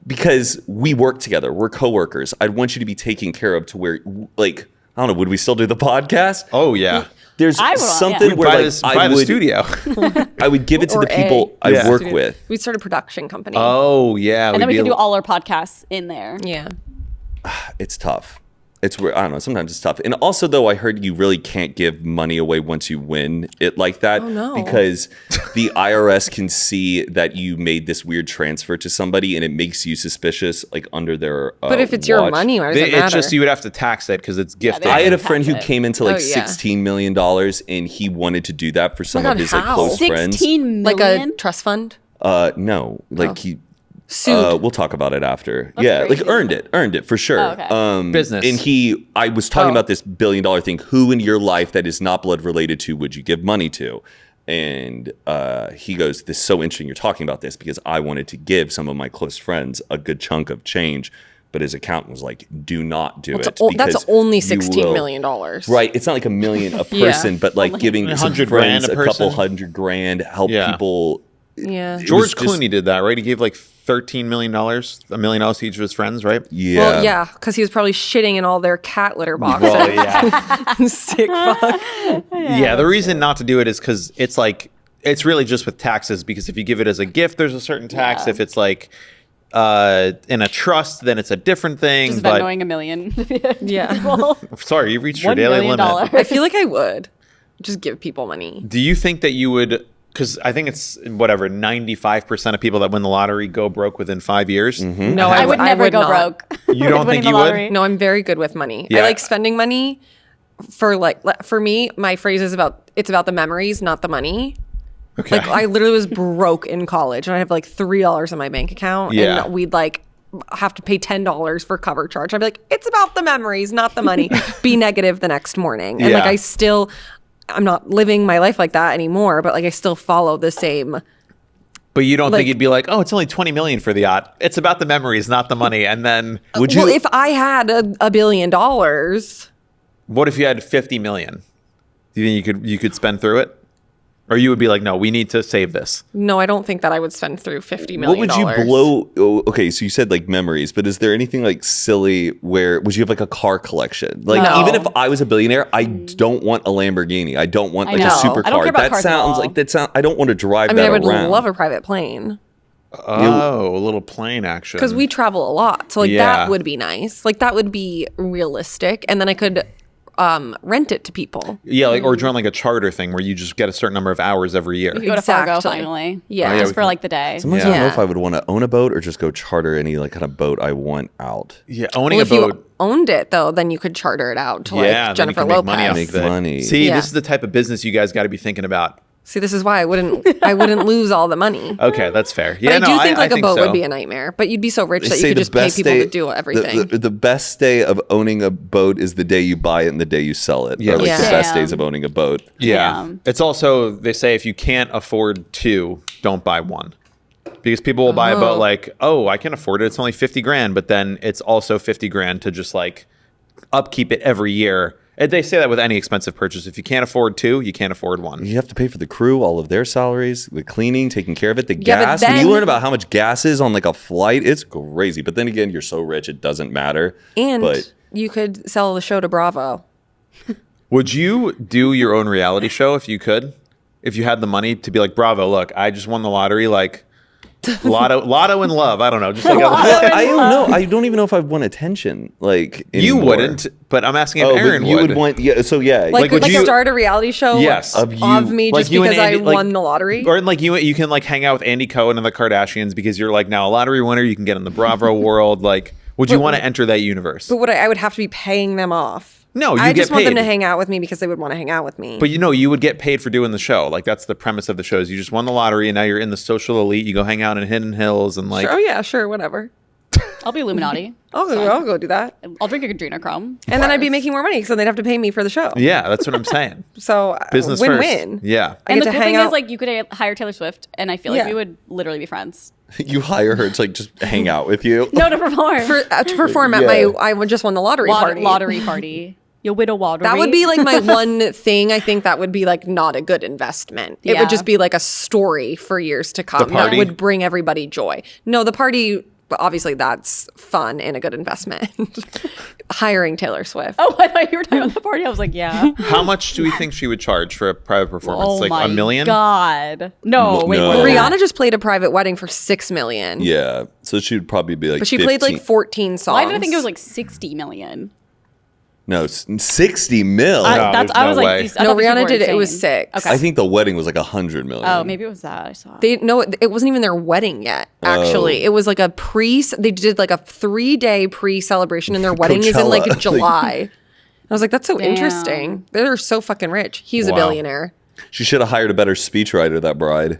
because we work together. We're coworkers. I'd want you to be taken care of to where, like, I don't know, would we still do the podcast? Oh, yeah. There's I will, something yeah. where, Buy, like, this, I buy the would, studio. I would give it to Or the people I Yeah. work with. We start a production company. Oh, yeah. And then we we'd can be do able- all our podcasts in there. Yeah. It's tough. It's where I don't know. Sometimes it's tough. And also, though, I heard you really can't give money away once you win it like that. Oh, no. Because the IRS can see that you made this weird transfer to somebody, and it makes you suspicious, like under their. But if it's your watch. money, why does it It's matter? just you would have to tax it because it's gifted. they- I had a Tax friend who it. came into like Oh, yeah. $16 million, and he wanted to do that for some God, of his like how? close friends. 16 like million? a trust fund? No, like he. Sued. We'll talk about it after. Yeah, crazy. like earned it for sure. Oh, okay. Business. And I was talking Oh. about this $1 billion thing. Who in your life that is not blood related to would you give money to? And he goes, "This is so interesting. You're talking about this because I wanted to give some of my close friends a good chunk of change." But his accountant was like, "Do not do it." That's because only you $16 will- million. Right. It's not like $1 million a Yeah. person, but like giving some 100 friends grand a a couple person. $100,000, help Yeah. people. Yeah. It George was just- Clooney did that, right? He gave like $13 million, $1 million to each of his friends, right? Yeah. Well, yeah, because he was probably shitting in all their cat litter boxes. Well, yeah. Sick fuck. Yeah, the reason not to do it is because it's like, it's really just with taxes, because if you give it as a gift, there's a certain tax. Yeah. If it's like in a trust, then it's a different thing. Just But Venmoing $1 million. Yeah. People. sorry, you reached your $1 daily million. limit. I feel like I would just give people money. Do you think that you would, because I think it's whatever, 95% of people that win the lottery go broke within 5 years. No, I would never go not. broke. You don't Winning think the you would? lottery. No, I'm very good with money. Yeah. I like spending money for me, my phrase is it's about the memories, not the money. Okay. Like I literally was broke in college and I have like $3 in my bank account Yeah. and we'd like have to pay $10 for cover charge. I'd be like, it's about the memories, not the money. Be negative the next morning. And like Yeah. I'm not living my life like that anymore, but like I still follow the same. But you don't like- think you'd be like, oh, it's only 20 million for the yacht. It's about the memories, not the money. And then Would you? Well, if I had $1 billion, what if you had 50 million? Do you think you could spend through it? Or you would be like, no, we need to save this. no, I don't think that I would spend through $50 million. What would you blow? Oh, okay, so you said like memories, but is there anything like silly where would you have like a car collection? Like No. even if I was a billionaire, I don't want a Lamborghini. I don't want I like a know. supercar. I don't care about That cars at sounds all. like I don't want to drive I mean, that I would around. love a private plane Oh, a little plane action. because we travel a lot. So like Yeah. that would be nice. Like that would be realistic. And then I could rent it to people. Yeah, like or join like a charter thing where you just get a certain number of hours every year. You go to Fargo Exactly. finally. Yeah. yeah, Just we for can- like the day. Sometimes I don't know Yeah. if I would want to own a boat or just go charter any like kind of boat I want out. Yeah, owning Well, a if you boat. owned it though, then you could charter it out to Yeah, like then you Jennifer can make Lopez. money off Make of it. money. See, Yeah. this is the type of business you guys got to be thinking about. See, this is why I wouldn't lose all the money. Okay, that's fair. But Yeah, I do think like I a boat so. would be a nightmare. But you'd be so rich They that you say could the just pay best people day- to do everything. The best day of owning a boat is the day you buy it and the day you sell it. Yeah. Are, like Yeah. the best Damn. days of owning a boat. Yeah. Damn. It's also, they say if you can't afford two, don't buy one. Because people will buy a boat like, oh, I can afford it. It's only 50 grand. But then it's also 50 grand to just like upkeep it every year. And they say that with any expensive purchase. If you can't afford two, you can't afford one. You have to pay for the crew, all of their salaries, the cleaning, taking care of it, the Yeah, but gas. When then- you learn about how much gas is on like a flight, it's crazy. But then again, you're so rich, it doesn't matter. And but you could sell the show to Bravo. Would you do your own reality show if you could? If you had the money to be like, Bravo, look, I just won the lottery, like lotto in love. I don't know. Just like I don't know. I don't even know if I want attention. Like you anymore. wouldn't, but I'm asking if Oh, Aaron but you would. would want. Yeah. So yeah. Like, would like you- start a reality show Yes. of, Of you. me Like just you and because Andy- I like- won the lottery. Or like you can like hang out with Andy Cohen and the Kardashians because you're like now a lottery winner. You can get in the Bravo world. Like, would you want to enter that universe? But I would have to be paying them off. No, you I get just want them paid. to hang out with me because they would want to hang out with me. But you would get paid for doing the show. Like that's the premise of the show. Is you just won the lottery and now you're in the social elite. You go hang out in Hidden Hills and like. Oh yeah, sure, whatever. I'll be Illuminati. I'll go do that. I'll drink adrenochrome. And then I'd be making more money, so they'd have to pay me for the show. Yeah, that's what I'm saying. So Business win-win. first. Yeah. I And get the to cool hang thing out. is, like, you could hire Taylor Swift, and I feel like Yeah. we would literally be friends. You hire her to like just hang out with you. No, to perform. to perform at Yeah. I would just won the lottery party. Lottery party. You'll win a lottery. That would be like my one thing. I think that would be like not a good investment. It Yeah. would just be like a story for years to come that party? would bring everybody joy. No, the party, obviously that's fun and a good investment. Hiring Taylor Swift. Oh, I thought you were talking about the party. I was like, yeah. How much do we think she would charge for a private performance? Oh like my $1 million? God. No, wait. No. More than Rihanna that. just played a private wedding for $6 million. Yeah, so she would probably be like. But she played like 15. 14 songs. Why did I think it was like 60 million? No, 60 mil. No, I there's was no like, way. these, I No, thought these people Rihanna were did it. It was insane. 6. Okay. I think the wedding was like 100 million. Oh, maybe it was that. I saw. It wasn't even their wedding yet. Actually, it was like a They did like a 3-day pre-celebration, and their wedding is in like Coachella. July. I was like, that's so Damn. interesting. They're so fucking rich. He's a Wow. billionaire. She should have hired a better speechwriter, that bride.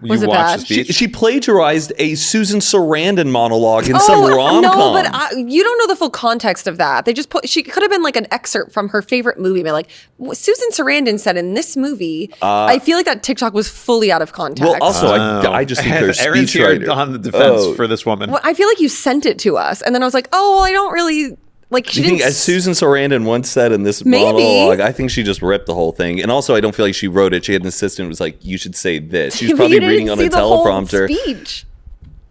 Was you it watched bad? the speech? She plagiarized a Susan Sarandon monologue in some rom-com. no, but you don't know the full context of that. They just she could have been like an excerpt from her favorite movie. But like Susan Sarandon said in this movie, I feel like that TikTok was fully out of context. Well, also, I just think their Aaron's here speechwriter. on the defense Oh. for this woman. Well, I feel like you sent it to us, and then I was like, oh, well, I don't really like. She You think, didn't. as Susan Sarandon once said in this Maybe. monologue, I think she just ripped the whole thing. And also, I don't feel like she wrote it. She had an assistant who was like, you should say this. She was But probably you didn't reading on a see the whole teleprompter. speech.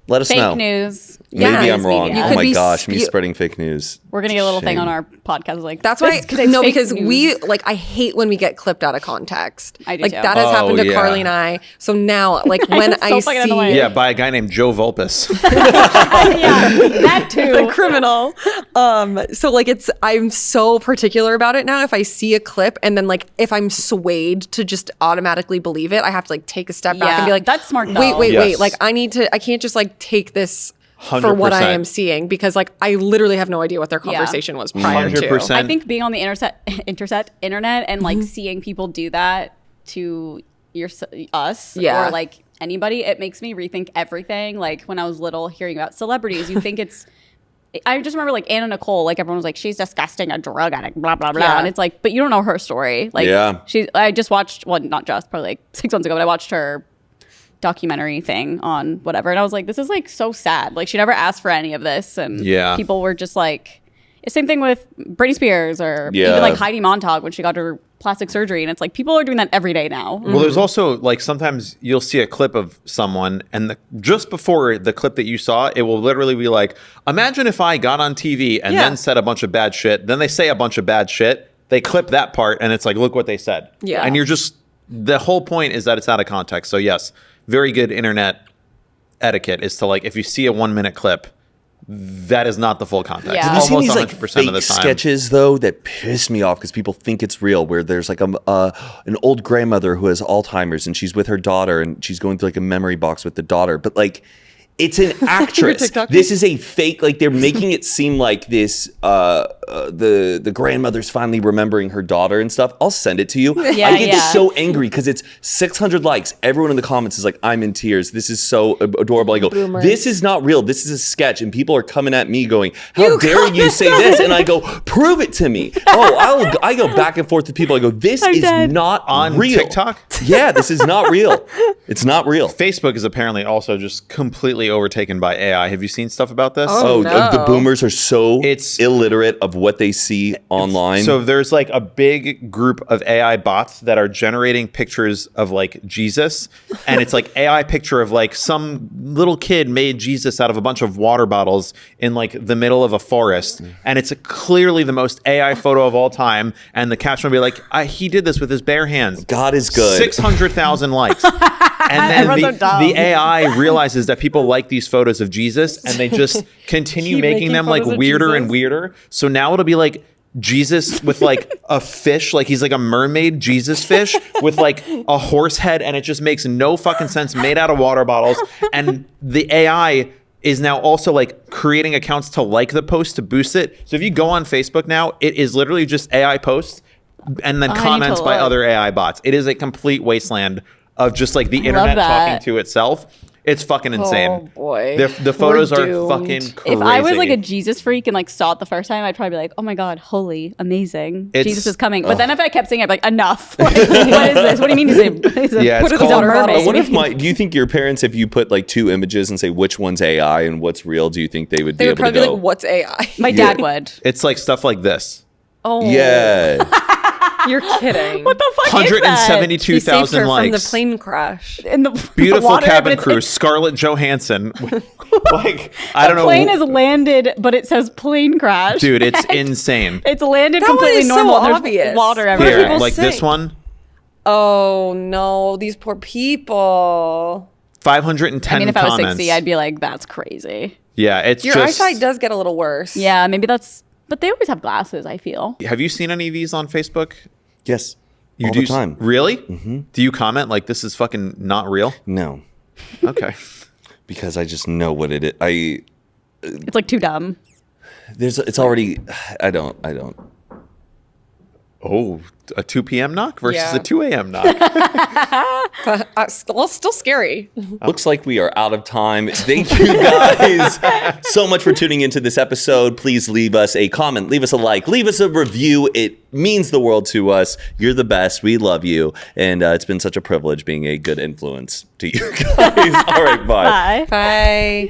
Let us Fake know. news. Maybe Yeah, I'm wrong. you Oh could my be gosh, me spe- spreading fake news. We're gonna get a little thing Shame. on our podcast. Like That's why it's fake because news. we like I hate when we get clipped out of context. I do like too. that has Oh, happened to yeah. Carly and I. So now like when So I fucking see annoying. Yeah, by a guy named Joe Vulpes. yeah, that too. the criminal. So like I'm so particular about it now. If I see a clip and then like if I'm swayed to just automatically believe it, I have to like take a step back Yeah, and be like, that's smart, Wait, though. wait, Yes. wait. Like I can't just like take this for what I 100%. am seeing because like I literally have no idea what their conversation was prior to. 100%. I think being on the internet and like seeing people do that to us Yeah. or like anybody, it makes me rethink everything. Like when I was little, hearing about celebrities, you think it's. I just remember like Anna Nicole, like everyone was like, she's disgusting, a drug addict, blah blah blah, Yeah. and it's like, but you don't know her story. Like, Yeah. I just watched, well, not just, probably like 6 months ago, but I watched her documentary thing on whatever, and I was like, this is like so sad. Like she never asked for any of this, and Yeah. people were just like, same thing with Britney Spears or Yeah. even like Heidi Montag when she got her plastic surgery, and it's like people are doing that every day now. Well, there's also like sometimes you'll see a clip of someone, and just before the clip that you saw, it will literally be like, imagine if I got on TV and Yeah. then said a bunch of bad shit. Then they say a bunch of bad shit. They clip that part, and it's like, look what they said. Yeah. And you're just, the whole point is that it's out of context. So yes, very good internet etiquette is to like, if you see a 1-minute clip, that is not the full context. Yeah. Have you seen Almost these like 100% fake of the time. sketches though that piss me off because people think it's real? Where there's like an old grandmother who has Alzheimer's and she's with her daughter and she's going through like a memory box with the daughter, but like it's an actress. TikToking? This is a fake. Like they're making it seem like this. The grandmother's finally remembering her daughter and stuff. I'll send it to you. Yeah, I get yeah. so angry because it's 600 likes. Everyone in the comments is like, "I'm in tears. This is so adorable." I go, Boomers. "This is not real. This is a sketch," and people are coming at me going, "How dare you say this?" And I go, "Prove it to me." I go back and forth with people. I go, "This is dead. not On real." TikTok? Yeah, this is not real. It's not real. Facebook is apparently also just completely overtaken by AI. Have you seen stuff about this? Oh, no. The boomers are so It's- illiterate of what they see online. So there's like a big group of AI bots that are generating pictures of like Jesus, and it's like AI picture of like some little kid made Jesus out of a bunch of water bottles in like the middle of a forest, and it's clearly the most AI photo of all time. And the caption will be like, "He did this with his bare hands." God is good. 600,000 likes. And then Everyone's so dumb. the AI realizes that people like these photos of Jesus, and they just continue Keep making making them like photos of weirder Jesus. and weirder. So now it'll be like Jesus with like a fish, like he's like a mermaid Jesus fish with like a horse head, and it just makes no fucking sense, made out of water bottles. And the AI is now also like creating accounts to like the post to boost it. So if you go on Facebook now, it is literally just AI posts and then comments by other AI bots. It is a complete wasteland of just like the internet talking to itself. It's fucking insane. Oh boy. The photos are fucking crazy. If I was like a Jesus freak and like saw it the first time, I'd probably be like, oh my God, holy, amazing. Jesus is coming. But then if I kept saying it, I'd be like, enough. Like, what is this? What do you mean he's a Yeah, it's he's called- a mermaid? What if do you think your parents, if you put like two images and say which one's AI and what's real, do you think they would be They would able to probably be go? like, "What's AI?" My dad would. It's like stuff like this. Oh, Yeah. you're kidding. What the fuck is that? He saved 172,000 her from the likes. plane crash. In the Beautiful water, cabin but crew, it's- Scarlett Johansson. Like, I don't the know. plane has landed, but it says plane crash. Dude, it's insane. It's landed That one completely is so normal. There's obvious. water Here, everywhere. Here, people like this sink. one, Oh no, these poor people. 510 I mean, if I was comments. 60, I'd be like, that's crazy. Yeah, it's Your just. eyesight does get a little worse. Yeah, maybe that's. But they always have glasses, I feel. Have you seen any of these on Facebook? Yes. You all do the time. Really? Mm-hmm. Do you comment like this is fucking not real? No. Okay. Because I just know what it is. It's like too dumb. It's already I don't. Oh, a 2 p.m. knock versus Yeah. a 2 a.m. knock. Still scary. Looks like we are out of time. Thank you guys so much for tuning into this episode. Please leave us a comment, leave us a like, leave us a review. It means the world to us. You're the best. We love you. And it's been such a privilege being a good influence to you guys. All right, bye. Bye. Bye.